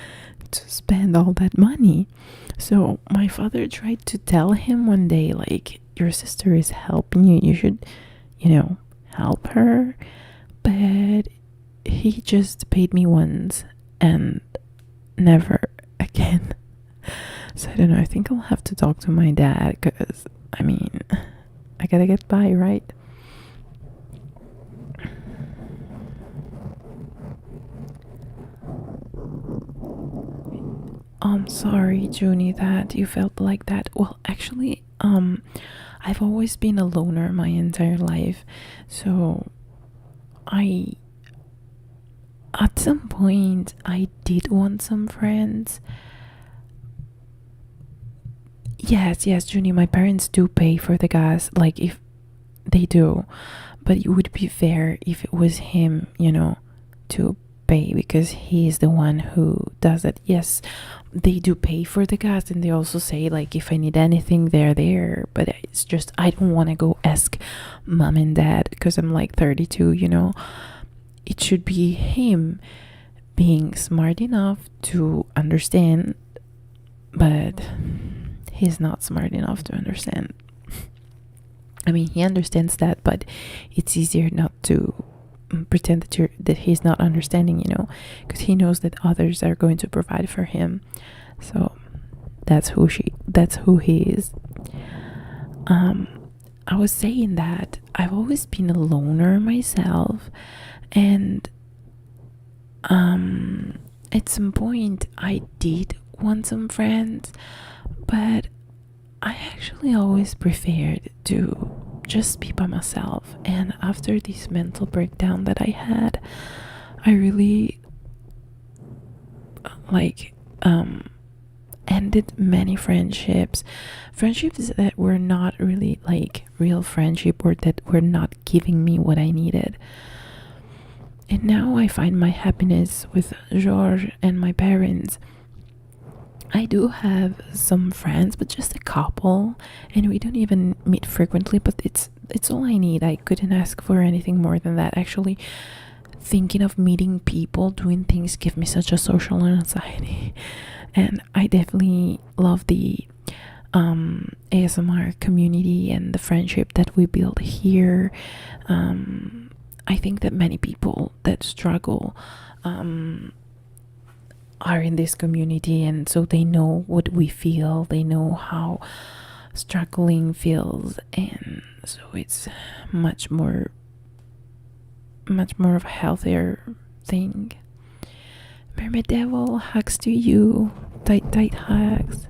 Speaker 1: to spend all that money. So my father tried to tell him one day, like, your sister is helping you, you should, help her. But he just paid me once and never again. So I don't know, I think I'll have to talk to my dad, because I mean, I gotta get by, right? I'm sorry, Junie, that you felt like that. Well, actually, I've always been a loner my entire life. So I at some point I did want some friends. Yes, Junie, my parents do pay for the gas, like if they do. But it would be fair if it was him, to pay, because he is the one who does it. Yes, they do pay for the gas, and they also say like if I need anything, they're there. But it's just I don't want to go ask mom and dad because I'm like 32. It should be him being smart enough to understand, but he's not smart enough to understand. I mean, he understands that, but it's easier not to pretend that he's not understanding, because he knows that others are going to provide for him. So that's who he is. I was saying that I've always been a loner myself, and at some point I did want some friends, but I actually always preferred to just be by myself. And after this mental breakdown that I had, I really ended many friendships that were not really like real friendship, or that were not giving me what I needed. And now I find my happiness with George and my parents. I do have some friends, but just a couple, and we don't even meet frequently, but it's all I need. I couldn't ask for anything more than that. Actually, thinking of meeting people, doing things, give me such a social anxiety. And I definitely love the ASMR community and the friendship that we build here. I think that many people that struggle are in this community, and so they know what we feel, they know how struggling feels, and so it's much more of a healthier thing. Mermaid Devil, hugs to you, tight hugs.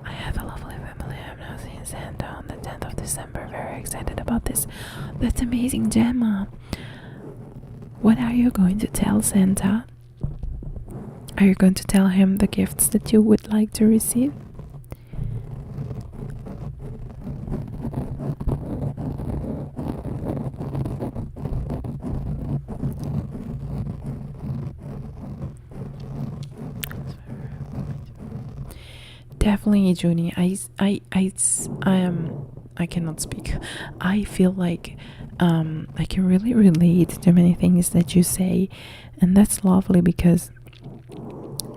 Speaker 1: I have a lovely family. I'm now seeing Santa on the 10th of December. Very excited about this. That's amazing, Gemma. What are you going to tell Santa? Are you going to tell him the gifts that you would like to receive? Definitely, Junie. I cannot speak. I feel like I can really relate to many things that you say, and that's lovely, because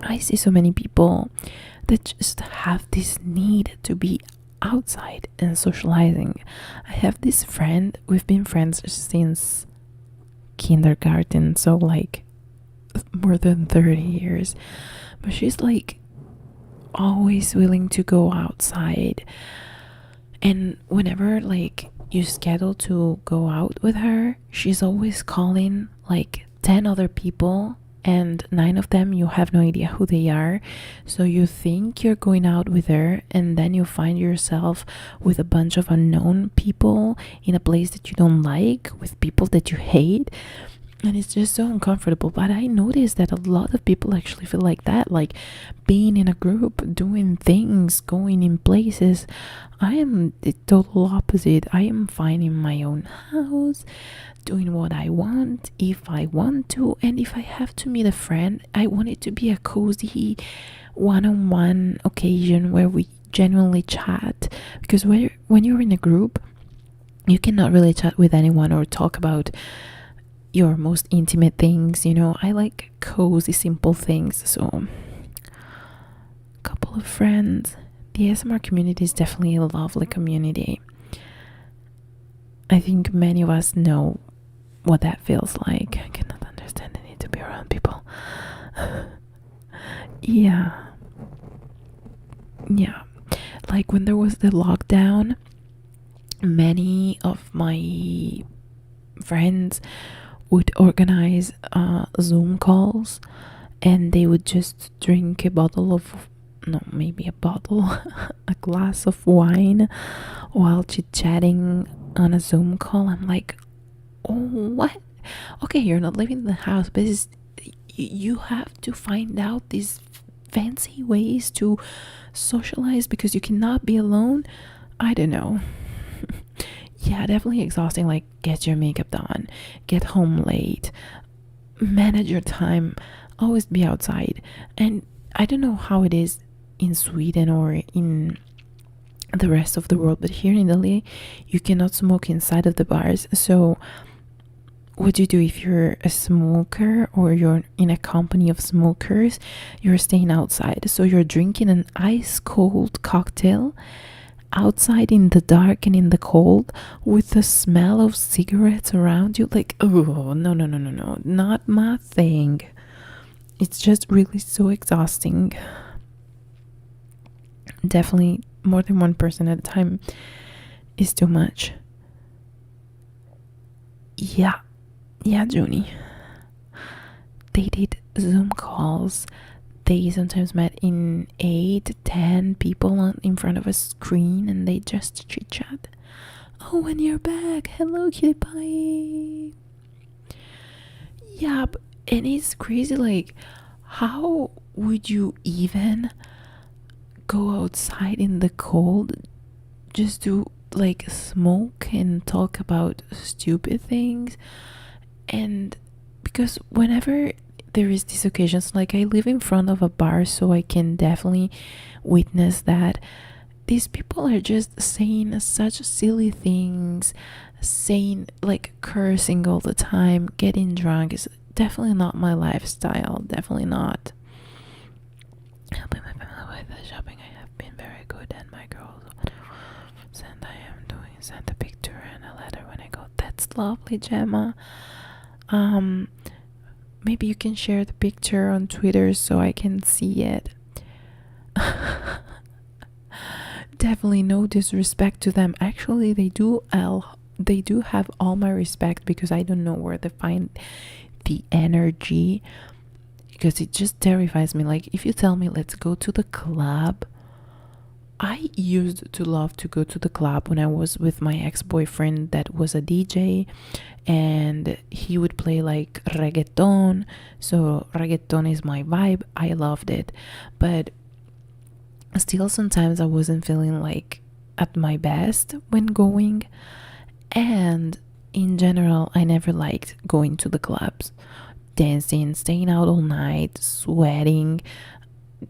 Speaker 1: I see so many people that just have this need to be outside and socializing. I have this friend, we've been friends since kindergarten, so like more than 30 years, but she's like always willing to go outside, and whenever like you schedule to go out with her, she's always calling like 10 other people, and 9 of them you have no idea who they are. So you think you're going out with her, and then you find yourself with a bunch of unknown people in a place that you don't like, with people that you hate, and it's just so uncomfortable. But I noticed that a lot of people actually feel like that, like being in a group, doing things, going in places. I am the total opposite. I am fine in my own house, doing what I want if I want to, and if I have to meet a friend, I want it to be a cozy one-on-one occasion where we genuinely chat, because when you're in a group, you cannot really chat with anyone or talk about your most intimate things. I like cozy, simple things. So a couple of friends. The ASMR community is definitely a lovely community. I think many of us know what that feels like. I cannot Yeah, yeah. Like when there was the lockdown, many of my friends would organize Zoom calls, and they would just drink a bottle of, no, maybe a bottle, a glass of wine while chit chatting on a Zoom call. I'm like, oh, what? Okay, you're not leaving the house, but you have to find out these fancy ways to socialize because you cannot be alone. I don't know. Yeah, definitely exhausting. Like, get your makeup done, get home late, manage your time, always be outside. And I don't know how it is in Sweden or in the rest of the world, but here in Italy, you cannot smoke inside of the bars. So what do you do if you're a smoker or you're in a company of smokers? You're staying outside, so you're drinking an ice cold cocktail outside in the dark and in the cold with the smell of cigarettes around you. Like, oh, no, no, no, no, no, not my thing. It's just really so exhausting. Definitely more than one person at a time is too much. Yeah, Junie. They did Zoom calls. They sometimes met in 8, 10 people in front of a screen, and they just chit chat. Oh, and you're back. Hello, cutie pie. Yeah, and it's crazy. Like, how would you even go outside in the cold just to like smoke and talk about stupid things? And because whenever there is these occasions, like I live in front of a bar, so I can definitely witness that these people are just saying such silly things, saying like cursing all the time, getting drunk. Is definitely not my lifestyle, definitely not. Helping my family with the shopping, I have been very good, and my girls send a picture and a letter when I go. That's lovely, Gemma. Maybe you can share the picture on Twitter so I can see it. Definitely no disrespect to them. Actually, they do have all my respect, because I don't know where they find the energy, because it just terrifies me. Like, if you tell me let's go to the club, I used to love to go to the club when I was with my ex-boyfriend that was a DJ, and he would play like reggaeton. So reggaeton is my vibe. I loved it, but still sometimes I wasn't feeling like at my best when going. And in general, I never liked going to the clubs, dancing, staying out all night, sweating,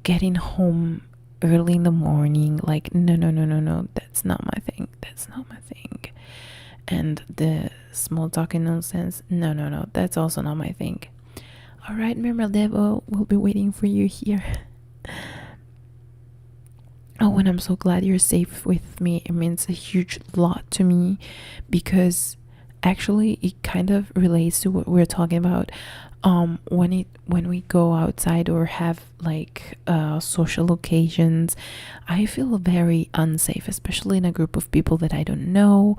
Speaker 1: getting home early in the morning. Like, no, that's not my thing. And the small talking nonsense, no, that's also not my thing. All right, Devo, we'll be waiting for you here. Oh, and I'm so glad you're safe with me. It means a huge lot to me, because actually it kind of relates to what we're talking about. When we go outside or have like social occasions, I feel very unsafe, especially in a group of people that I don't know.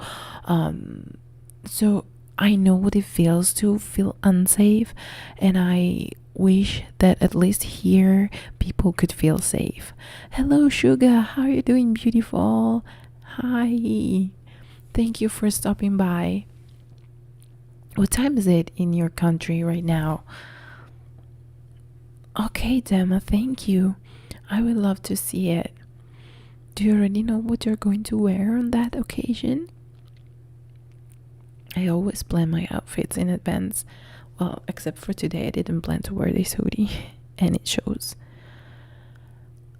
Speaker 1: So I know what it feels to feel unsafe, and I wish that at least here people could feel safe. Hello, Sugar. How are you doing, beautiful? Hi. Thank you for stopping by. What time is it in your country right now? Okay, Dema, thank you. I would love to see it. Do you already know what you're going to wear on that occasion? I always plan my outfits in advance. Well, except for today, I didn't plan to wear this hoodie, and it shows.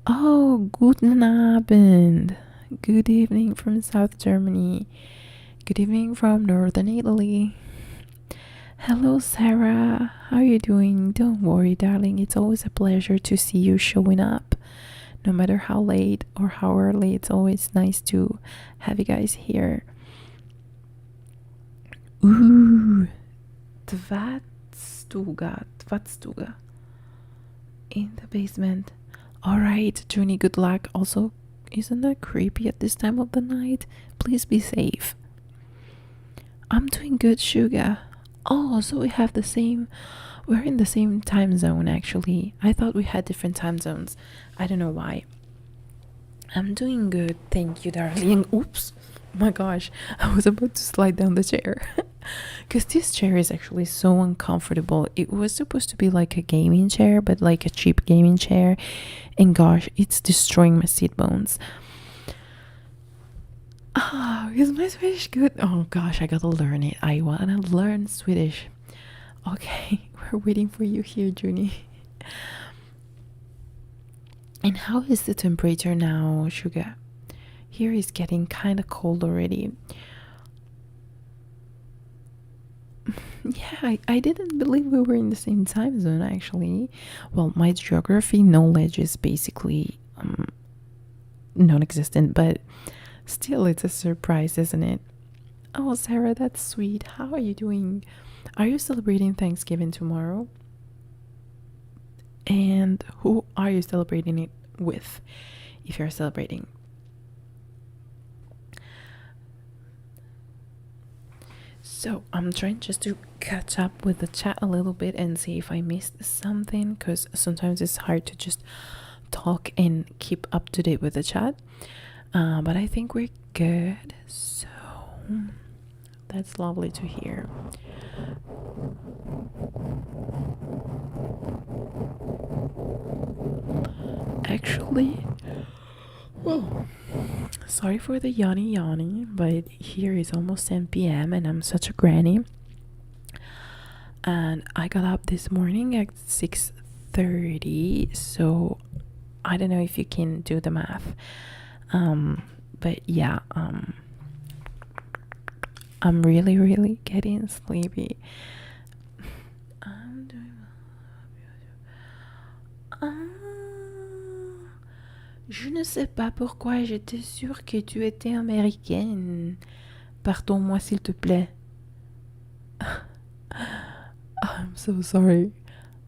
Speaker 1: Oh, guten Abend. Good evening from South Germany. Good evening from Northern Italy. Hello, Sarah. How are you doing? Don't worry, darling. It's always a pleasure to see you showing up. No matter how late or how early, it's always nice to have you guys here. Ooh, Tvatstuga. in the basement. All right, Junie, good luck. Also, isn't that creepy at this time of the night? Please be safe. I'm doing good, Suga. Oh, so we have the same. We're in the same time zone, actually. I thought we had different time zones. I don't know why. I'm doing good, thank you, darling. Oops. My gosh, I was about to slide down the chair. Because this chair is actually so uncomfortable. It was supposed to be like a gaming chair, but like a cheap gaming chair. And gosh, it's destroying my seat bones. Ah, is my Swedish good? Oh gosh, I gotta learn it. I wanna learn Swedish. Okay, we're waiting for you here, Junie. And how is the temperature now, Sugar? Here is getting kind of cold already. Yeah, I didn't believe we were in the same time zone, actually. Well, my geography knowledge is basically non-existent, but still it's a surprise, isn't it? Oh, Sarah, that's sweet. How are you doing? Are you celebrating Thanksgiving tomorrow? And who are you celebrating it with, if you're celebrating? So I'm trying just to catch up with the chat a little bit and see if I missed something, because sometimes it's hard to just talk and keep up to date with the chat. But I think we're good. So that's lovely to hear. Actually, well, sorry for the yawny, but here is almost 10 p.m. and I'm such a granny. And I got up this morning at 6:30, so I don't know if you can do the math. But yeah, I'm really getting sleepy. I'm doing je ne sais pas pourquoi j'étais sûre que tu étais américaine. Pardonne-moi s'il te plaît. I'm so sorry.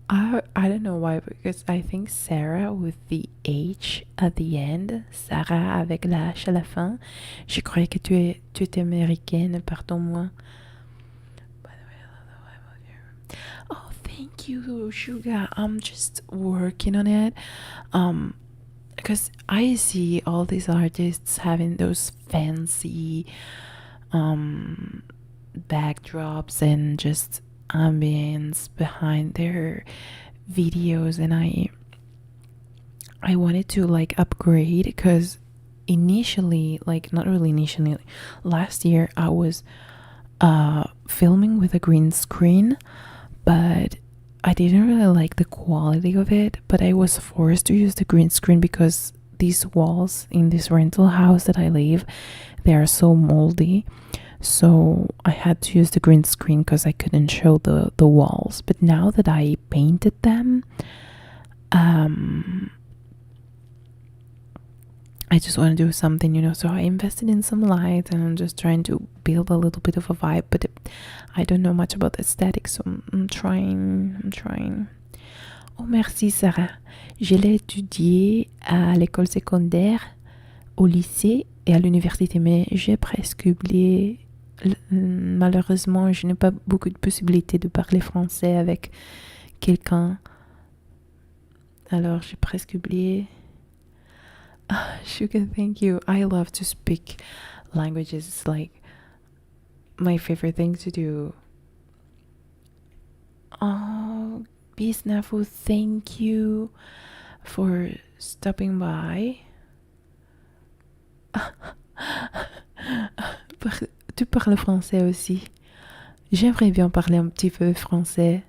Speaker 1: I don't know why, because I think Sarah with the H at the end, Sarah avec la H à la fin. Je croyais que tu étais américaine, pardonne-moi. By the way, I love the vibe out here. Oh, thank you, Sugar. I'm just working on it. Because I see all these artists having those fancy backdrops and just ambience behind their videos, and I wanted to like upgrade, because initially, like not really initially, last year I was filming with a green screen, but I didn't really like the quality of it. But I was forced to use the green screen because these walls in this rental house that I live, they are so moldy. So I had to use the green screen because I couldn't show the walls. But now that I painted them, I just want to do something, so I invested in some lights and I'm just trying to build a little bit of a vibe, but I don't know much about aesthetics, so I'm trying. Oh, merci Sarah. Je l'ai étudié à l'école secondaire, au lycée et à l'université, mais j'ai presque oublié. Malheureusement, je n'ai pas beaucoup de possibilités de parler français avec quelqu'un. Alors, j'ai presque oublié. Sugar, thank you. I love to speak languages. It's like my favorite thing to do. Oh, Bisnafu, thank you for stopping by. Tu parles français aussi. J'aimerais bien parler un petit peu français.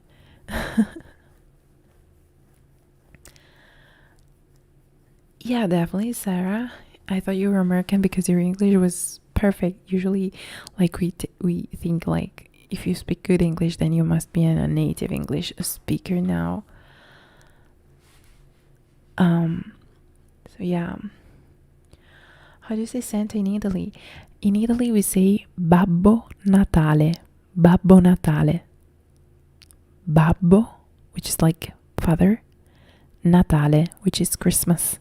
Speaker 1: Yeah, definitely, Sarah. I thought you were American because your English was perfect. Usually, like we think like if you speak good English, then you must be a native English speaker now. So yeah. How do you say Santa in Italy? In Italy, we say Babbo Natale. Babbo Natale. Babbo, which is like father. Natale, which is Christmas.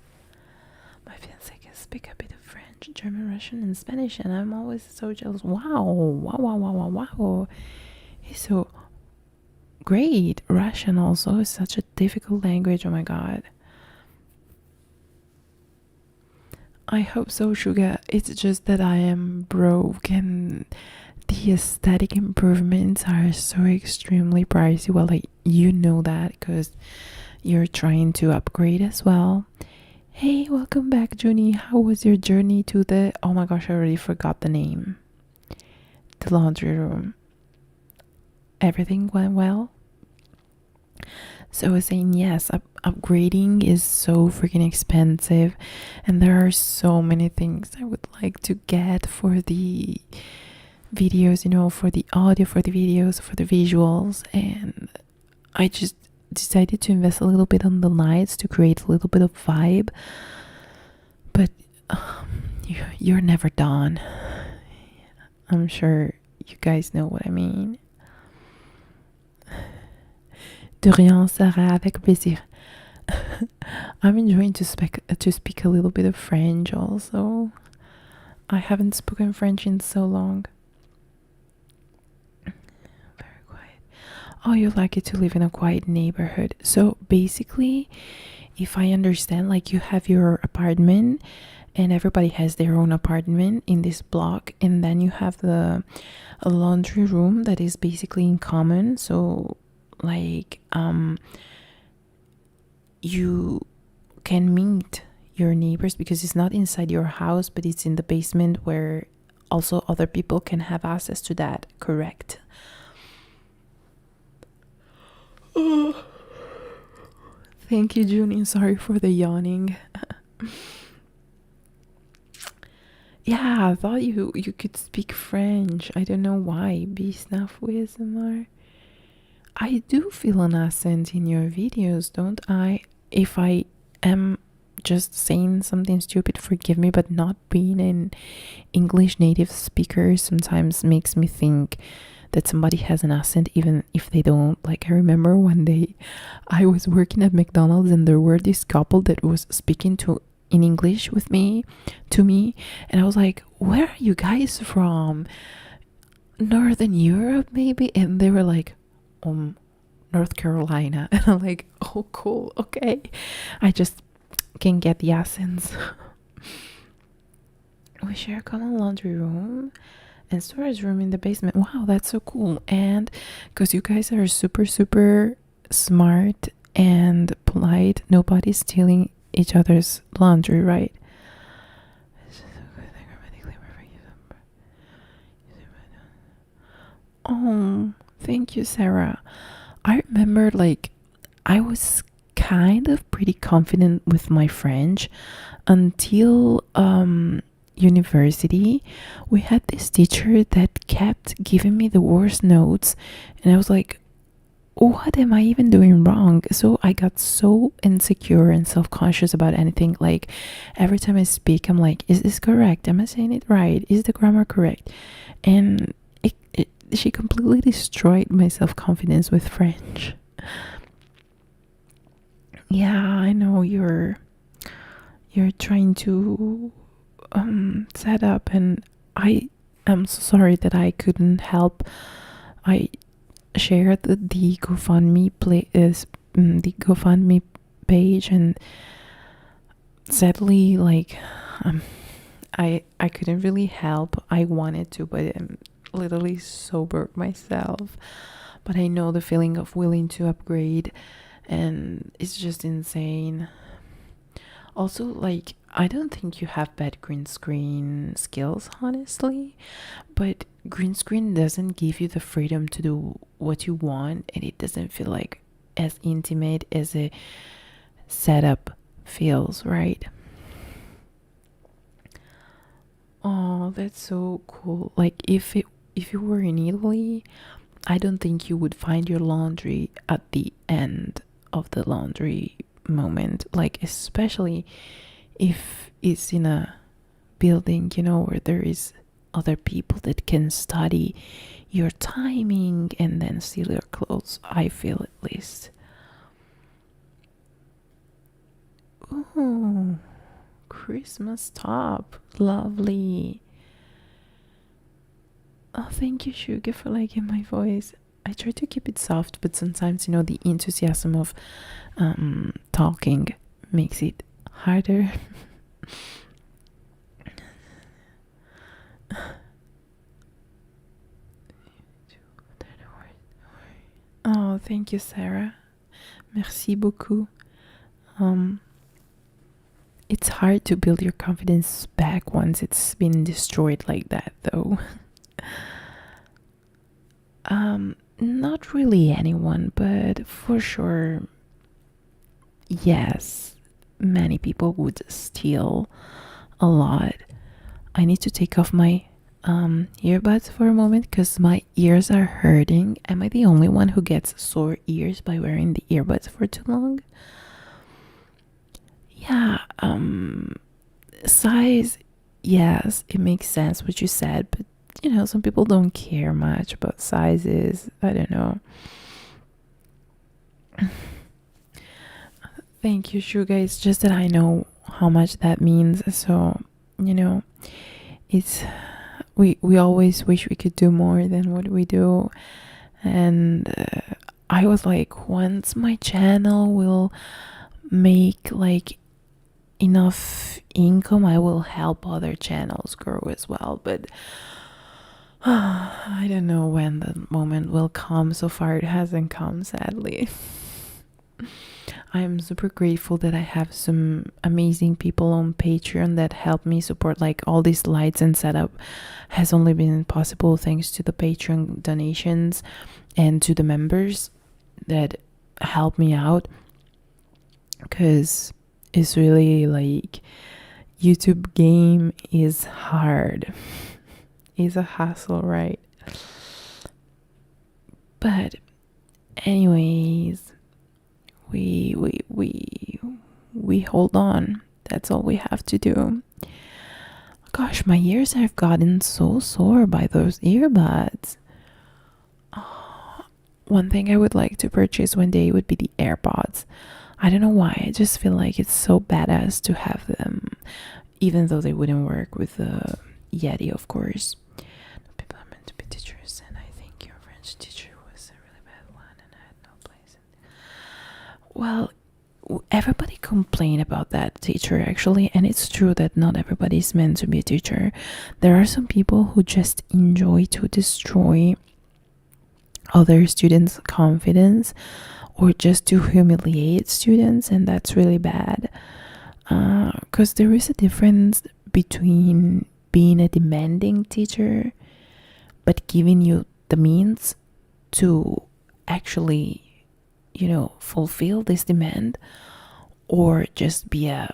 Speaker 1: My fiance can speak a bit of French, German, Russian, and Spanish, and I'm always so jealous. Wow, wow, wow, wow, wow, wow. He's so great. Russian also is such a difficult language. Oh my god. I hope so, Sugar. It's just that I am broke and the aesthetic improvements are so extremely pricey. Well, like, you know that because you're trying to upgrade as well. Hey, welcome back, Junie. How was your journey to the... Oh my gosh, I already forgot the name. The laundry room. Everything went well? So I was saying, yes, upgrading is so freaking expensive. And there are so many things I would like to get for the videos, you know, for the audio, for the videos, for the visuals. And I just decided to invest a little bit on the lights to create a little bit of vibe. But you're never done. I'm sure you guys know what I mean. De rien, Sarah, avec plaisir. I'm enjoying to speak a little bit of French also. I haven't spoken French in so long. Very quiet. Oh, you like it to live in a quiet neighborhood. So basically, if I understand, like, you have your apartment and everybody has their own apartment in this block, and then you have a laundry room that is basically in common. So like you can meet your neighbors because it's not inside your house, but it's in the basement where also other people can have access to that, correct? Oh. Thank you, Junie. Sorry for the yawning. Yeah, I thought you could speak French. I don't know why. GinaWhispers. I do feel an accent in your videos, don't I? If I am just saying something stupid, forgive me, but not being an English native speaker sometimes makes me think that somebody has an accent even if they don't. Like, I remember one day I was working at McDonald's and there were this couple that was speaking in English to me, and I was like, where are you guys from? Northern Europe maybe? And they were like, North Carolina. And I'm like, oh cool, okay. I just can get the accents. We share a common laundry room and storage room in the basement. Wow, that's so cool. And because you guys are super smart and polite, nobody's stealing each other's laundry, right? Oh, thank you, Sarah. I remember, like, I was kind of pretty confident with my French until university. We had this teacher that kept giving me the worst notes, and I was like, what am I even doing wrong? So I got so insecure and self-conscious about anything. Like, every time I speak, I'm like, is this correct? Am I saying it right? Is the grammar correct? And she completely destroyed my self-confidence with French. Yeah, I know you're trying to set up, and I am so sorry that I couldn't help. I shared the GoFundMe the GoFundMe page, and sadly, like, I couldn't really help. I wanted to, but I'm literally so broke myself. But I know the feeling of willing to upgrade, and it's just insane. Also, like, I don't think you have bad green screen skills, honestly, but green screen doesn't give you the freedom to do what you want, and it doesn't feel like as intimate as a setup feels, right? Oh, that's so cool. Like, if you were in Italy, I don't think you would find your laundry at the end of the laundry moment, like, especially if it's in a building, you know, where there is other people that can study your timing and then steal your clothes. I feel, at least. Oh, Christmas top. Lovely. Oh, thank you, Sugar, for liking my voice. I try to keep it soft, but sometimes, the enthusiasm of talking makes it harder. Oh, thank you, Sarah. Merci beaucoup. It's hard to build your confidence back once it's been destroyed like that, though. Not really anyone, but for sure, yes, many people would steal a lot. I need to take off my earbuds for a moment because my ears are hurting. Am I the only one who gets sore ears by wearing the earbuds for too long? Yeah, size, yes, it makes sense what you said, but some people don't care much about sizes. I don't know. Thank you, Sugar. It's just that I know how much that means. So, it's we always wish we could do more than what we do. And I was like, once my channel will make like enough income, I will help other channels grow as well. But I don't know when the moment will come. So far, it hasn't come, sadly. I'm super grateful that I have some amazing people on Patreon that help me support like all these lights and setup has only been possible thanks to the Patreon donations and to the members that help me out, because it's really like YouTube game is hard. It's a hassle, right? But anyways, we hold on. That's all we have to do. Gosh, my ears have gotten so sore by those earbuds. One thing I would like to purchase one day would be the AirPods. I don't know why, I just feel like it's so badass to have them, even though they wouldn't work with the Yeti, of course. People are meant to be teachers, and I think your French teacher was a really bad one and I had no place. Well, everybody complained about that teacher actually, and it's true that not everybody is meant to be a teacher. There are some people who just enjoy to destroy other students' confidence or just to humiliate students, and that's really bad, because there is a difference between being a demanding teacher but giving you the means to actually fulfill this demand, or just be a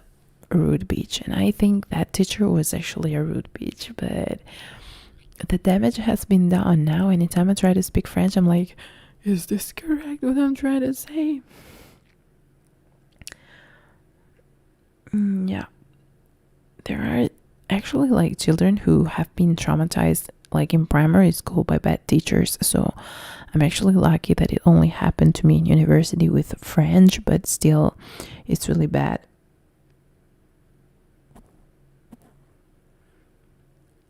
Speaker 1: rude bitch. And I think that teacher was actually a rude bitch, but the damage has been done. Now anytime I try to speak French, I'm like, is this correct what I'm trying to say? Yeah, there are actually like children who have been traumatized like in primary school by bad teachers. So I'm actually lucky that it only happened to me in university with French, but still it's really bad.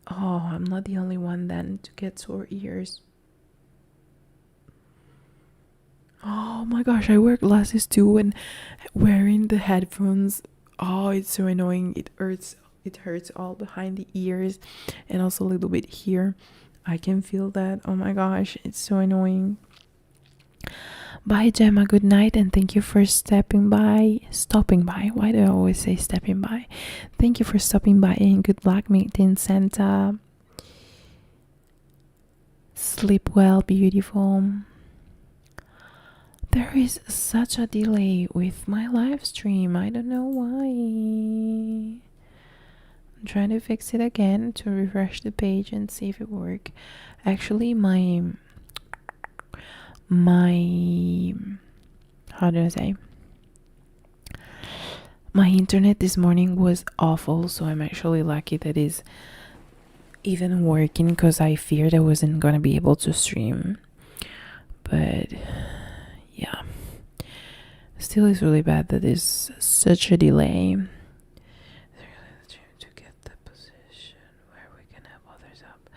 Speaker 1: Oh, I'm not the only one then to get sore ears. Oh my gosh, I wear glasses too, and wearing the headphones, oh, it's so annoying. It hurts all behind the ears and also a little bit here. I can feel that. Oh my gosh, it's so annoying. Bye, Gemma. Good night, and thank you for stopping by. Why do I always say stepping by? Thank you for stopping by, and good luck meeting Santa. Sleep well, beautiful. There is such a delay with my live stream. I don't know why. I'm trying to fix it again to refresh the page and see if it works. Actually, my how do I say? My internet this morning was awful, so I'm actually lucky that is even working, because I feared I wasn't gonna be able to stream. But yeah, Still, it's really bad that there's such a delay. To get the position where we can have others up.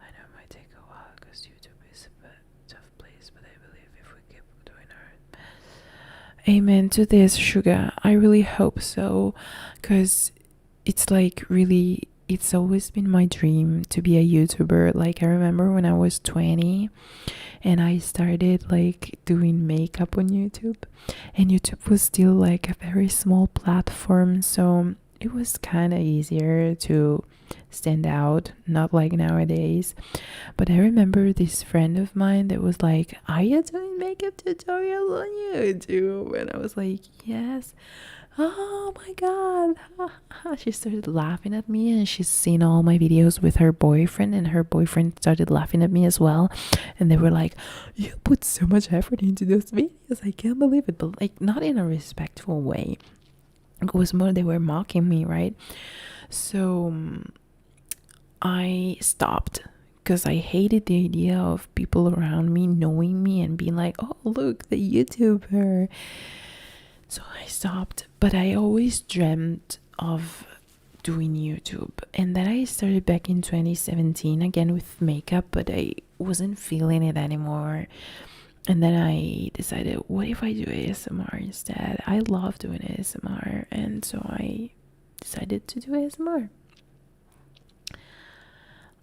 Speaker 1: I know it might take a while because YouTube is a tough place, but I believe if we keep doing our best. Amen to this, Sugar. I really hope so, because it's like really, it's always been my dream to be a YouTuber. Like, I remember when I was 20 and I started like doing makeup on YouTube, and YouTube was still like a very small platform, so it was kind of easier to stand out, not like nowadays. But I remember this friend of mine that was like, "Are you doing makeup tutorials on YouTube?" And I was like, "Yes." "Oh my god." She started laughing at me, and she's seen all my videos with her boyfriend, and her boyfriend started laughing at me as well, and they were like, "You put so much effort into those videos, I can't believe it." But like, not in a respectful way. It was more they were mocking me, right? So I stopped, because I hated the idea of people around me knowing me and being like, "Oh, look, the YouTuber." So I stopped, but I always dreamt of doing YouTube. And then I started back in 2017 again with makeup, but I wasn't feeling it anymore. And then I decided, what if I do ASMR instead? I love doing ASMR, and so I decided to do ASMR.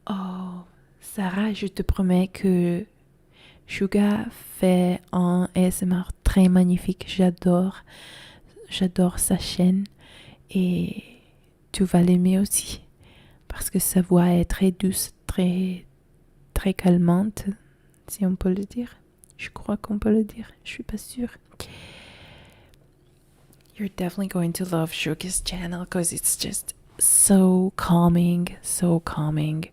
Speaker 1: Oh, Sarah, je te promets que Suga fait un ASMR très magnifique. J'adore sa chaîne, et tu vas l'aimer aussi parce que sa voix est très douce, très calmante, si on peut le dire. Je crois qu'on peut le dire. Je suis pas sûre. You're definitely going to love Suga's channel because it's just so calming, so calming.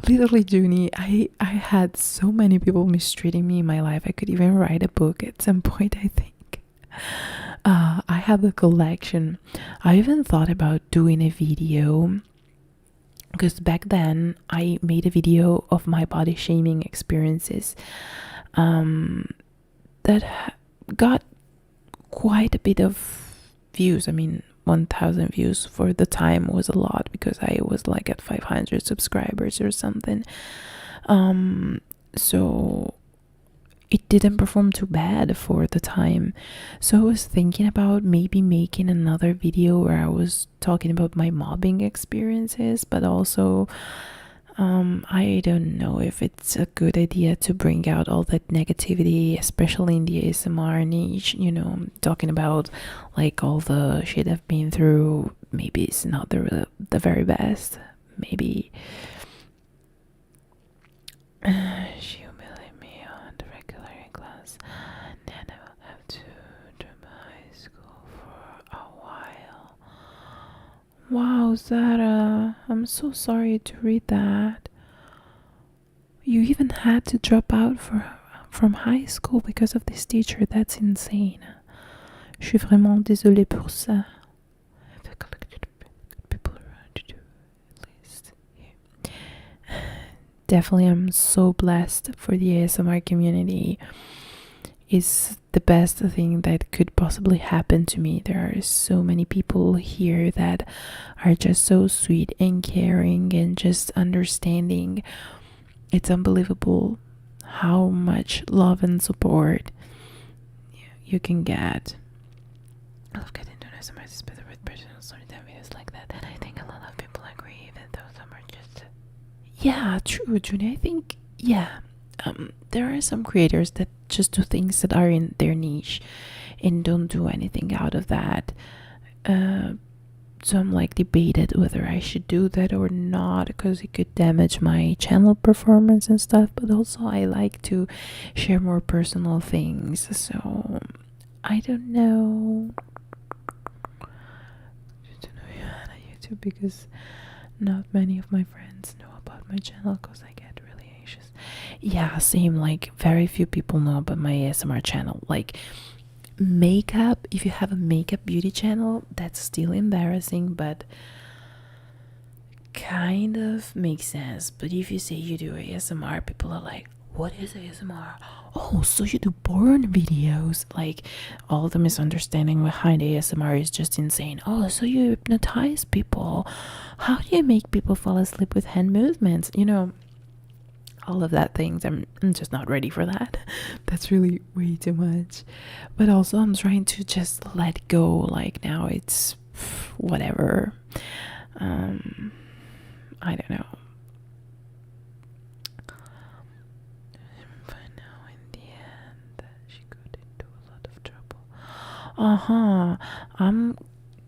Speaker 1: Literally, Junie, I had so many people mistreating me in my life. I could even write a book at some point, I think. I have a collection. I even thought about doing a video, because back then I made a video of my body shaming experiences that got quite a bit of views. I mean, 1,000 views for the time was a lot, because I was like at 500 subscribers or something. So it didn't perform too bad for the time. So I was thinking about maybe making another video where I was talking about my mobbing experiences, but also I don't know if it's a good idea to bring out all that negativity, especially in the ASMR niche, you know, talking about like all the shit I've been through. Maybe it's not the very best. Maybe she humiliated me on the regular class, and then I will have to drop high school for a while. Wow, Zara, I'm so sorry to read that. You even had to drop out from high school because of this teacher. That's insane. Je suis vraiment désolée pour ça. People around you, at least. Definitely, I'm so blessed for the ASMR community. It's the best thing that could possibly happen to me. There are so many people here that are just so sweet and caring and just understanding. It's unbelievable how much love and support you can get. I love getting to know some artists better with personal storytelling videos like that, and I think a lot of people agree that those are just... Yeah, true, Junie. I think, yeah, there are some creators that just do things that are in their niche and don't do anything out of that. So I'm like debated whether I should do that or not, because it could damage my channel performance and stuff. But also I like to share more personal things, so I don't know. To know YouTube, because not many of my friends know about my channel, because I get really anxious. Yeah, same. Like, very few people know about my ASMR channel. Like, makeup, if you have a makeup beauty channel, that's still embarrassing, but kind of makes sense. But if you say you do ASMR, people are like, what is ASMR? Oh, so you do porn videos. Like, all the misunderstanding behind ASMR is just insane. Oh, so you hypnotize people. How do you make people fall asleep with hand movements? All of that things. I'm just not ready for that. That's really way too much. But also I'm trying to just let go. Like, now it's whatever. I don't know. But now in the end she got into a lot of trouble. I'm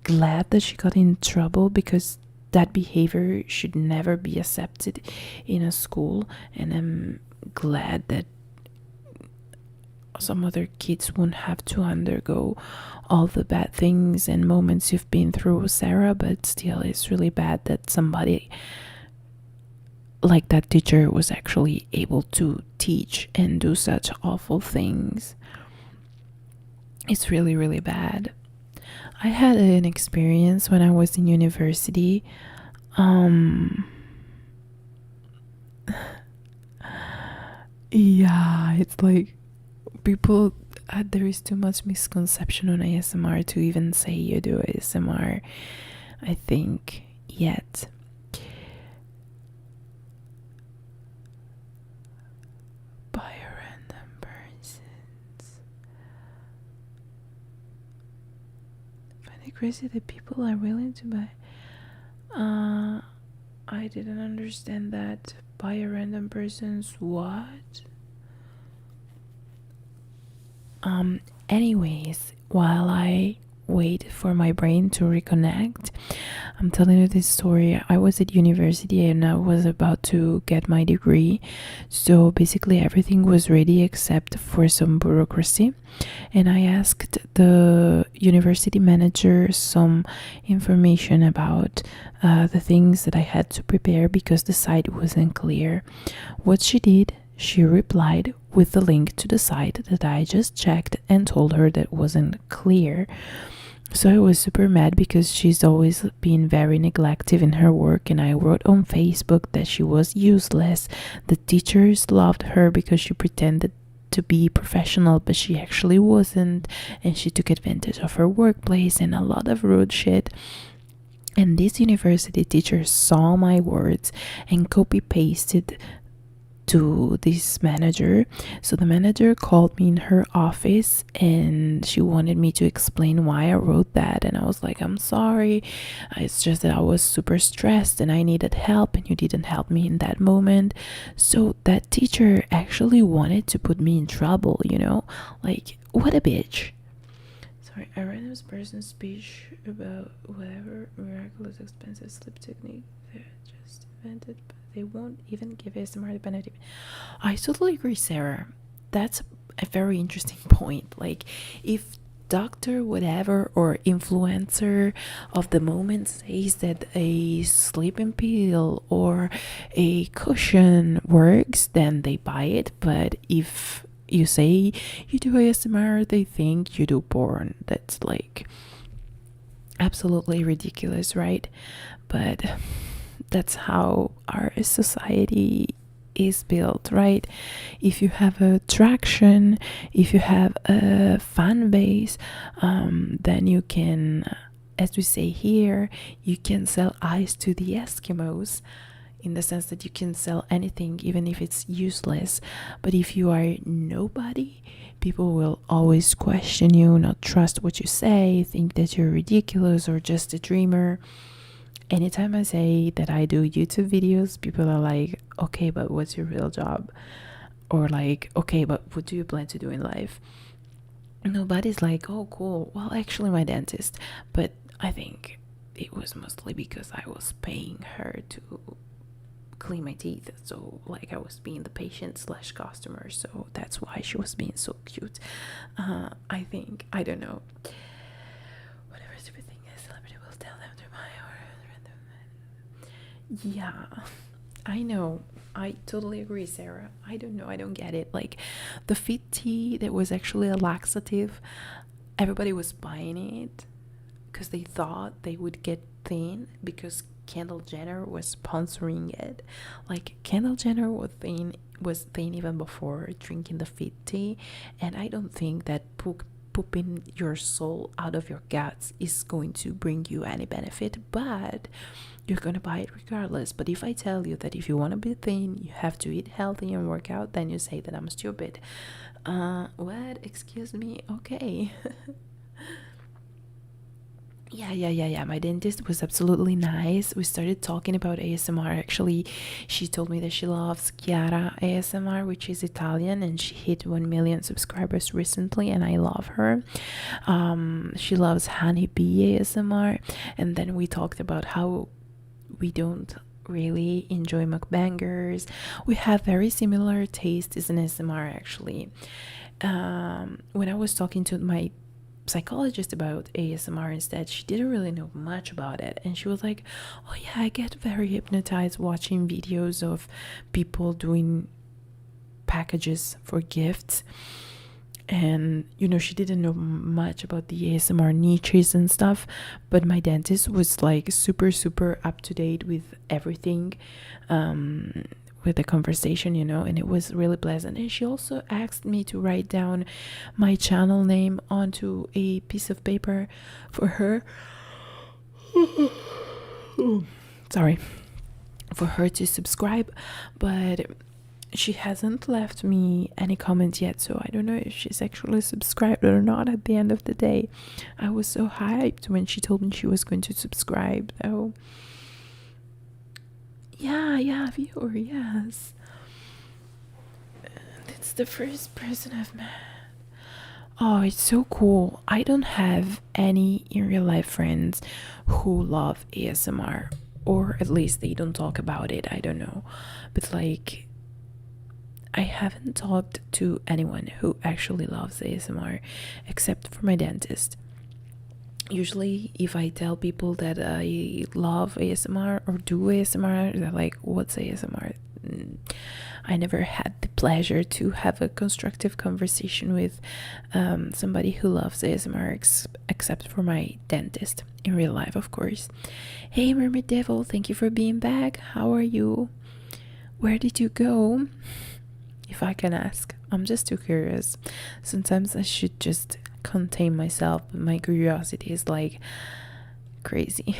Speaker 1: glad that she got in trouble, because that behavior should never be accepted in a school, and I'm glad that some other kids won't have to undergo all the bad things and moments you've been through, Sarah. But still, it's really bad that somebody like that teacher was actually able to teach and do such awful things. It's really, really bad. I had an experience when I was in university. Yeah, it's like people, there is too much misconception on ASMR to even say you do ASMR, I think, yet. By random persons. I find it crazy that people are willing to buy. I didn't understand that. By a random person's what? Anyways, while I wait for my brain to reconnect, I'm telling you this story. I was at university and I was about to get my degree, so basically everything was ready except for some bureaucracy, and I asked the university manager some information about the things that I had to prepare, because the site wasn't clear. What she did, she replied with the link to the site that I just checked and told her that wasn't clear. So I was super mad, because she's always been very neglectful in her work, and I wrote on Facebook that she was useless. The teachers loved her because she pretended to be professional, but she actually wasn't, and she took advantage of her workplace and a lot of rude shit. And this university teacher saw my words and copy pasted to this manager. So the manager called me in her office and she wanted me to explain why I wrote that, and I was like, I'm sorry, it's just that I was super stressed and I needed help and you didn't help me in that moment. So that teacher actually wanted to put me in trouble, like, what a bitch. Sorry, I read this person's speech about whatever miraculous expensive sleep technique they're just invented, but they won't even give ASMR the benefit. I totally agree, Sarah. That's a very interesting point. Like, if doctor whatever or influencer of the moment says that a sleeping pill or a cushion works, then they buy it. But if you say you do ASMR, they think you do porn. That's like absolutely ridiculous, right? But that's how our society is built, right? If you have a traction, if you have a fan base, then you can, as we say here, you can sell ice to the Eskimos, in the sense that you can sell anything even if it's useless. But if you are nobody, people will always question you, not trust what you say, think that you're ridiculous or just a dreamer. Anytime I say that I do YouTube videos, people are like, okay, but what's your real job? Or like, okay, but what do you plan to do in life? Nobody's like, oh, cool. Well, actually, my dentist. But I think it was mostly because I was paying her to clean my teeth. So, like, I was being the patient / customer. So that's why she was being so cute. I think, I don't know. Whatever stupid thing is, celebrity will tell them to buy or random. Yeah, I know. I totally agree, Sarah. I don't know. I don't get it. Like, the fit tea that was actually a laxative, everybody was buying it because they thought they would get thing because Kendall Jenner was sponsoring it. Like Kendall Jenner was thin even before drinking the fit tea, and I don't think that pooping your soul out of your guts is going to bring you any benefit, but you're gonna buy it regardless. But if I tell you that if you want to be thin, you have to eat healthy and work out, then you say that I'm stupid. What? Excuse me? Okay. Yeah. My dentist was absolutely nice. We started talking about ASMR. Actually, she told me that she loves Chiara ASMR, which is Italian, and she hit 1 million subscribers recently, and I love her. She loves Honey Bee ASMR, and then we talked about how we don't really enjoy mukbangers. We have very similar tastes in ASMR, actually. When I was talking to my psychologist about ASMR instead, she didn't really know much about it, and she was like, oh yeah, I get very hypnotized watching videos of people doing packages for gifts. And she didn't know much about the ASMR niches and stuff, but my dentist was like super up to date with everything, with the conversation, and it was really pleasant. And she also asked me to write down my channel name onto a piece of paper for her. Sorry, for her to subscribe, but she hasn't left me any comments yet, so I don't know if she's actually subscribed or not at the end of the day. I was so hyped when she told me she was going to subscribe, though. Yeah, viewer, yes. That's the first person I've met. Oh, it's so cool. I don't have any in real life friends who love ASMR, or at least they don't talk about it. I don't know. But like, I haven't talked to anyone who actually loves ASMR except for my dentist. Usually, if I tell people that I love ASMR or do ASMR, they're like, what's ASMR? I never had the pleasure to have a constructive conversation with somebody who loves ASMR except for my dentist in real life, of course. Hey, Mermaid Devil, thank you for being back. How are you? Where did you go? If I can ask, I'm just too curious. Sometimes I should just contain myself, but my curiosity is like crazy.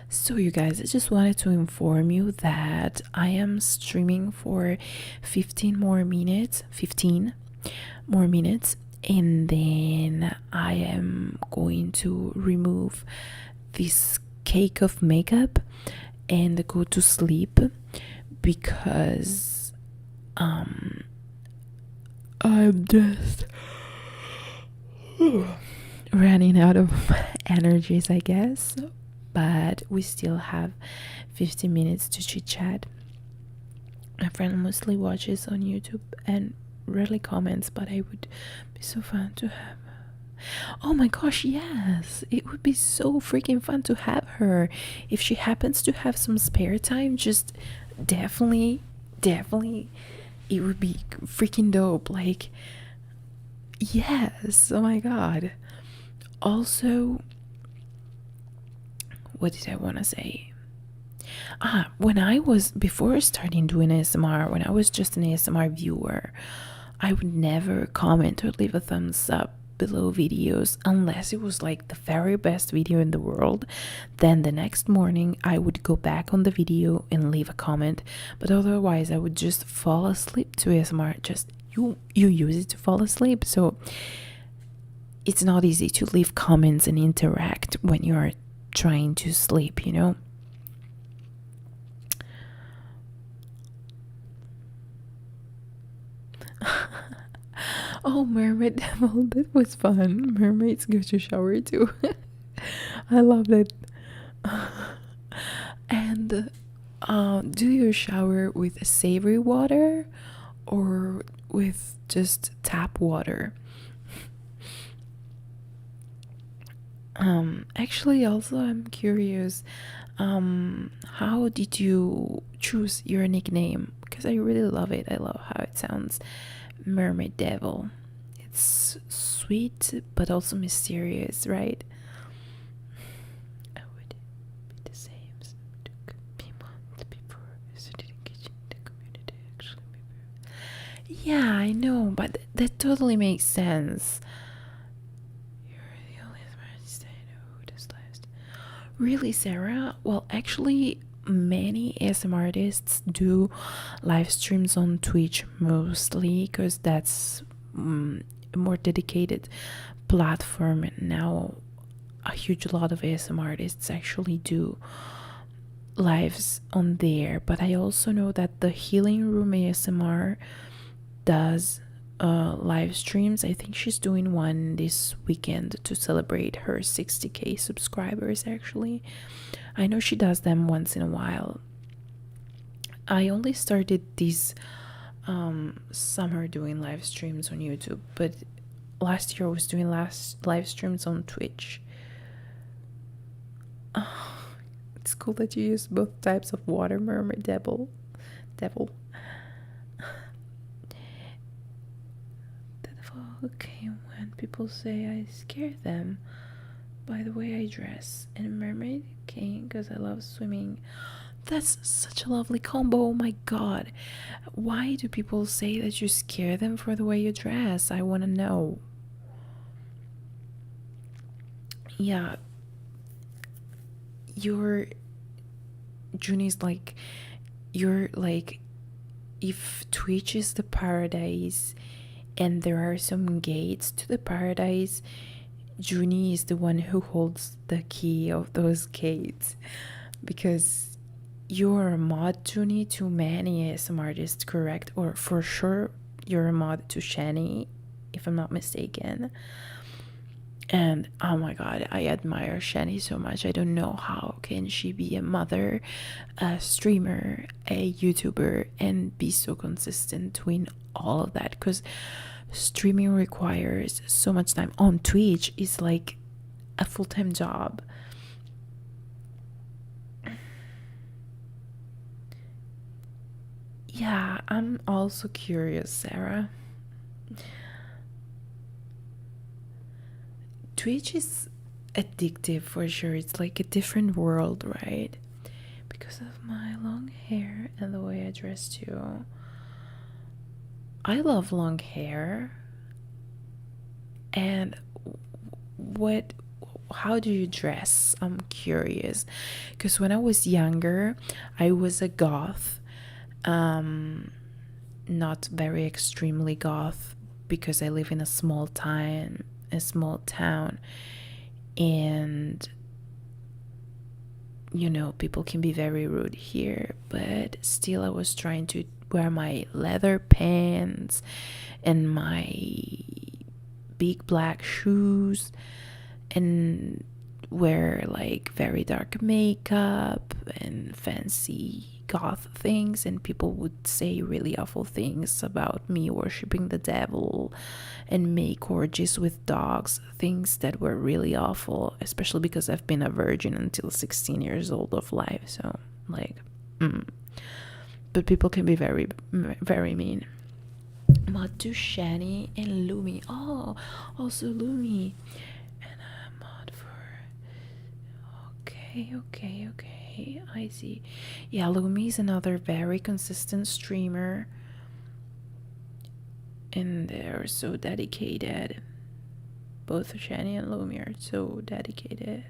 Speaker 1: So you guys, I just wanted to inform you that I am streaming for 15 more minutes, and then I am going to remove this cake of makeup and go to sleep, because I'm just running out of energies, I guess. But we still have 15 minutes to chit chat. My friend mostly watches on YouTube and rarely comments, but it would be so fun to have. Oh my gosh, yes, it would be so freaking fun to have her. If she happens to have some spare time, just definitely it would be freaking dope. Like, yes, oh my god. Also, what did I want to say? Before starting doing ASMR, when I was just an ASMR viewer, I would never comment or leave a thumbs up below videos unless it was like the very best video in the world. Then the next morning I would go back on the video and leave a comment, but otherwise I would just fall asleep to ASMR. Just you use it to fall asleep, so it's not easy to leave comments and interact when you're trying to sleep, Oh, Mermaid Devil, that was fun. Mermaids go to shower too. I loved it. And do you shower with savory water or with just tap water? Actually, also I'm curious, how did you choose your nickname? Because I really love it. I love how it sounds. Mermaid Devil. It's sweet but also mysterious, right? Yeah, I know, but that totally makes sense. You're the only artist I know who does lives. Really, Sarah? Well, actually, many ASMR artists do live streams on Twitch mostly because that's a more dedicated platform. And now, a huge lot of ASMR artists actually do lives on there. But I also know that the Healing Room ASMR does live streams. I think she's doing one this weekend to celebrate her 60k subscribers. Actually, I know she does them once in a while. I only started this summer doing live streams on YouTube, but last year I was doing live streams on Twitch. Oh, it's cool that you use both types of water, mermaid, devil. Okay, when people say I scare them by the way I dress, and mermaid king because I love swimming. That's such a lovely combo. Oh my god. Why do people say that you scare them for the way you dress? I want to know. Yeah. Junie's like, you're like, if Twitch is the paradise and there are some gates to the paradise, Junie is the one who holds the key of those gates, because you're a mod, Junie, to many ASMR artists, correct? Or for sure you're a mod to Shani, if I'm not mistaken. And oh my god, I admire Shani so much. I don't know how can she be a mother, a streamer, a YouTuber, and be so consistent doing all of that, because streaming requires so much time. On Twitch is like a full-time job. Yeah, I'm also curious, Sarah. Twitch is addictive for sure. It's like a different world, right? Because of my long hair and the way I dress too. I love long hair. And how do you dress? I'm curious, because when I was younger I was a goth, not very extremely goth, because I live in a small town, and you know, people can be very rude here, but still I was trying to wear my leather pants and my big black shoes and wear like very dark makeup and fancy goth things, and people would say really awful things about me worshipping the devil and make orgies with dogs, things that were really awful, especially because I've been a virgin until 16 years old of life. So like but people can be very, very mean. Mod to Shani and Lumi. Oh, also Lumi. And a mod for... Okay. I see. Yeah, Lumi is another very consistent streamer. And they're so dedicated. Both Shani and Lumi are so dedicated.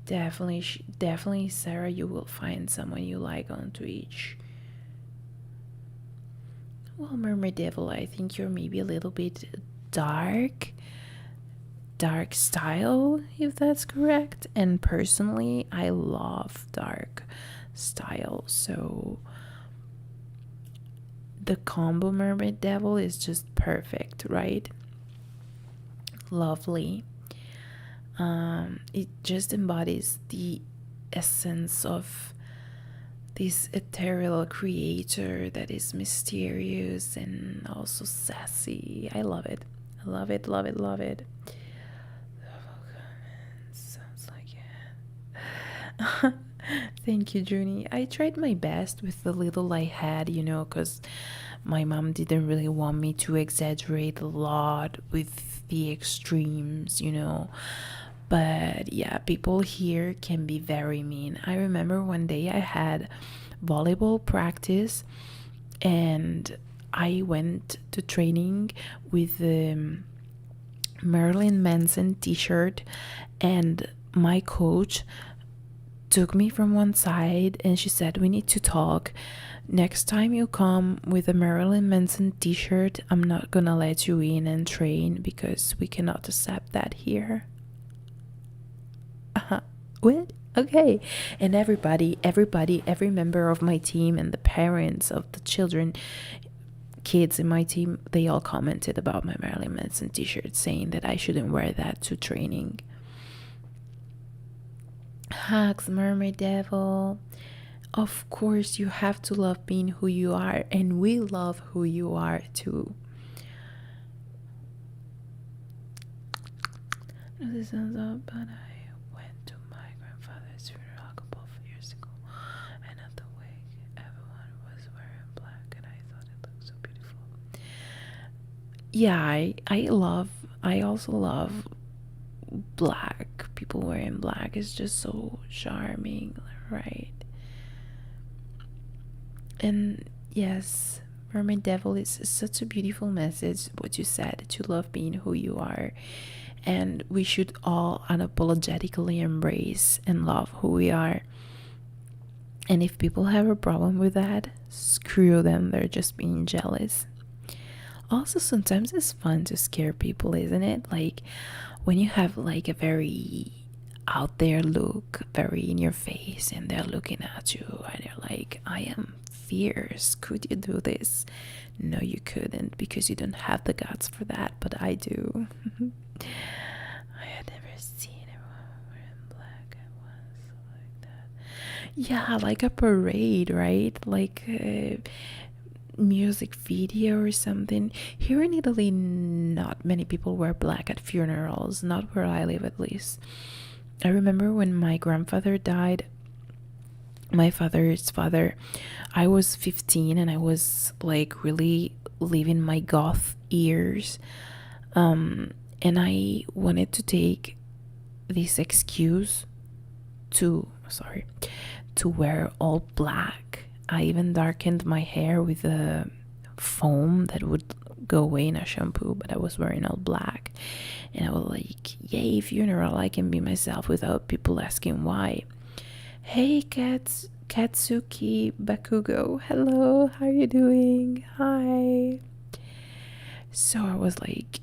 Speaker 1: Definitely, Sarah, you will find someone you like on Twitch. Well, Mermaid Devil, I think you're maybe a little bit dark style, if that's correct. And personally, I love dark style, so the combo Mermaid Devil is just perfect, right? Lovely. It just embodies the essence of this ethereal creator that is mysterious and also sassy. I love it. Love it. Sounds like it. Thank you, Junie. I tried my best with the little I had, you know, because my mom didn't really want me to exaggerate a lot with the extremes, you know. But yeah, people here can be very mean. I remember one day I had volleyball practice and I went to training with the Marilyn Manson t-shirt, and my coach took me from one side and she said, we need to talk. Next time you come with a Marilyn Manson t-shirt, I'm not gonna let you in and train because we cannot accept that here. What? Okay. And every member of my team and the parents of the kids in my team, they all commented about my Marilyn Manson t-shirt, saying that I shouldn't wear that to training. Hugs, Mermaid Devil. Of course, you have to love being who you are, and we love who you are too. This sounds up, but I went to my grandfather's funeral a couple of years ago, and at the wake, everyone was wearing black, and I thought it looked so beautiful. Yeah, I also love black. People wearing black is just so charming, right? And yes, Mermaid Devil is such a beautiful message, what you said, to love being who you are. And we should all unapologetically embrace and love who we are. And if people have a problem with that, screw them, they're just being jealous. Also, sometimes it's fun to scare people, isn't it? Like when you have like a very out there look, very in your face, and they're looking at you and they're like, I am fierce, could you do this? No, you couldn't, because you don't have the guts for that, but I do. I had never seen everyone wearing black at once like that. Yeah, like a parade, right? Like a music video or something. Here in Italy, not many people wear black at funerals, not where I live at least. I remember when my grandfather died, my father's father, I was 15 and I was like really living my goth years, and I wanted to take this excuse to wear all black. I even darkened my hair with a foam that would go away in a shampoo, but I was wearing all black, and I was like, yay, funeral, I can be myself without people asking why. Hey, Katsuki Bakugo, hello, how are you doing? Hi. So I was like,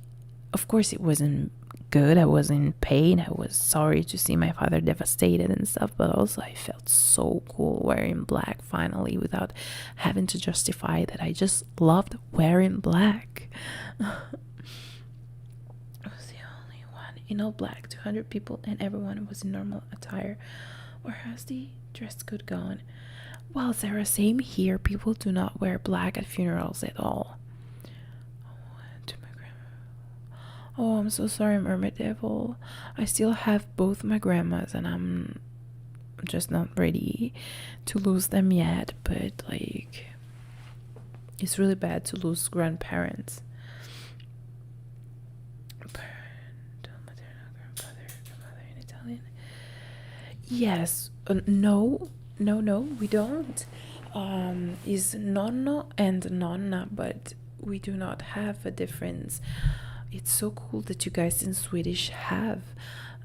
Speaker 1: of course it wasn't good, I was in pain, I was sorry to see my father devastated and stuff, but also I felt so cool wearing black finally without having to justify that I just loved wearing black. I was the only one in all black, 200 people, and everyone was in normal attire. Or has the dress code gone? Well, Sarah, same here. People do not wear black at funerals at all. Oh, I'm so sorry, Mermaid Devil. I still have both my grandmas and I'm just not ready to lose them yet, but like it's really bad to lose grandparents. Maternal grandmother in Italian. Yes, no, we don't. Is nonno and nonna, but we do not have a difference. It's so cool that you guys in Swedish have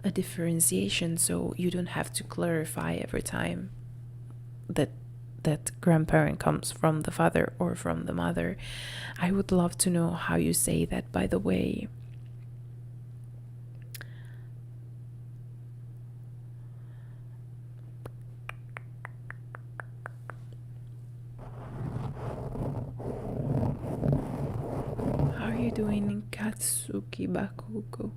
Speaker 1: a differentiation, so you don't have to clarify every time that grandparent comes from the father or from the mother. I would love to know how you say that, by the way. How are you doing, Katsuki Bakugo?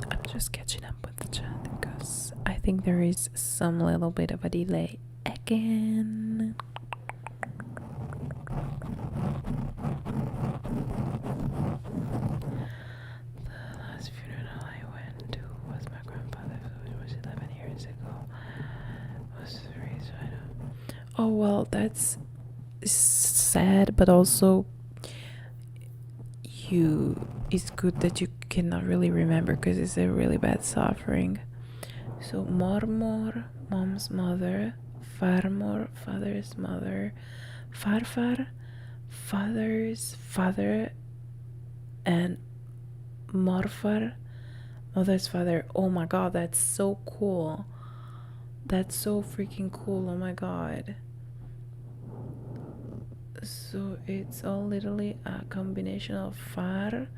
Speaker 1: I'm just catching up with the chat because I think there is some little bit of a delay again. The last funeral I went to Oh, well, that's sad, but also it's good that you cannot really remember because it's a really bad suffering. So mormor, mom's mother, farmor, father's mother, farfar, father's father, and morfar, mother's father. Oh my god, that's so cool. That's so freaking cool. Oh my god. So it's all literally a combination of far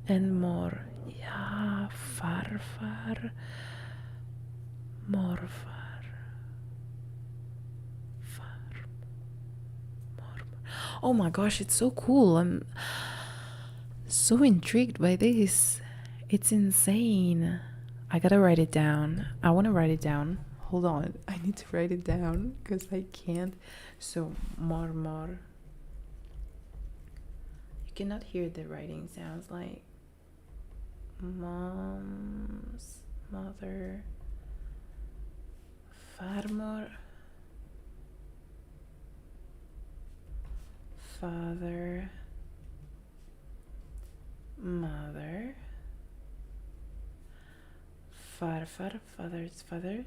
Speaker 1: and more. Yeah, far, more far, more. Oh my gosh, it's so cool. I'm so intrigued by this. It's insane. I gotta write it down. I want to write it down. Hold on. I need to write it down because I can't. So, more. You cannot hear the writing sounds like mom's mother, farmor, father, mother, farfar, father's father,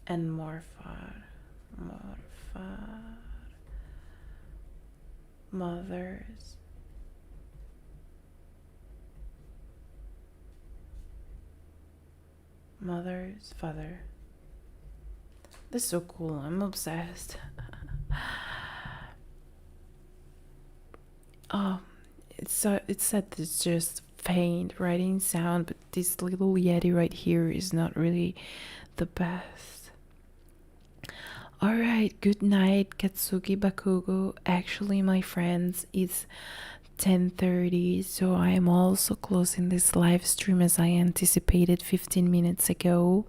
Speaker 1: and morfar, mother's father. This is so cool. I'm obsessed. Oh, it said it's just faint writing sound, but this little yeti right here is not really the best. Alright, good night, Katsuki Bakugo. Actually, my friends, it's 10:30, so I am also closing this live stream as I anticipated 15 minutes ago.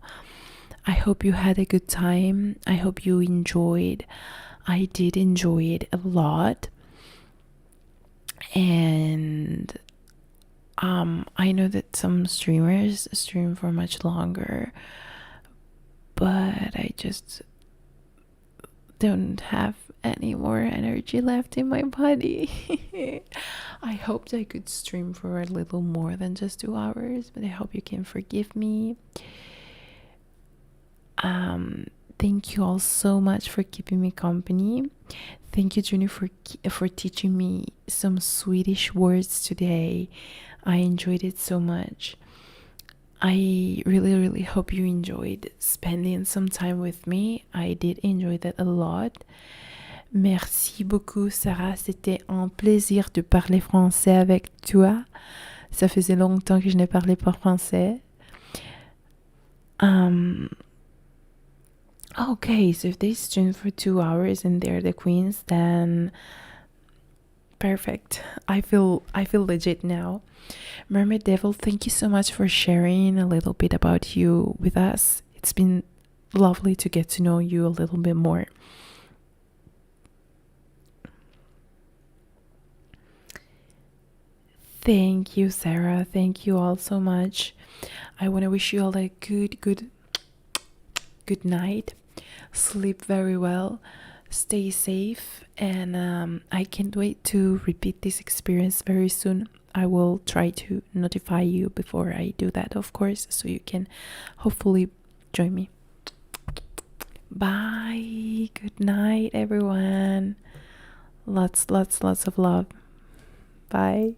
Speaker 1: I hope you had a good time. I hope you enjoyed. I did enjoy it a lot. And I know that some streamers stream for much longer, but I just don't have any more energy left in my body. I hoped I could stream for a little more than just 2 hours, but I hope you can forgive me. Thank you all so much for keeping me company. Thank you, Juni, for teaching me some Swedish words today. I enjoyed it so much. I really hope you enjoyed spending some time with me. I did enjoy that a lot. Merci beaucoup, Sarah. C'était un plaisir de parler français avec toi. Ça faisait longtemps que je ne parlais pas français. Okay, so if they stream for 2 hours and they're the queens, then perfect. I feel legit now. Mermaid Devil, thank you so much for sharing a little bit about you with us. It's been lovely to get to know you a little bit more. Thank you, Sarah. Thank you all so much. I want to wish you all a good night. Sleep very well. Stay safe. And I can't wait to repeat this experience very soon. I will try to notify you before I do that, of course, so you can hopefully join me. Bye. Good night, everyone. Lots of love. Bye.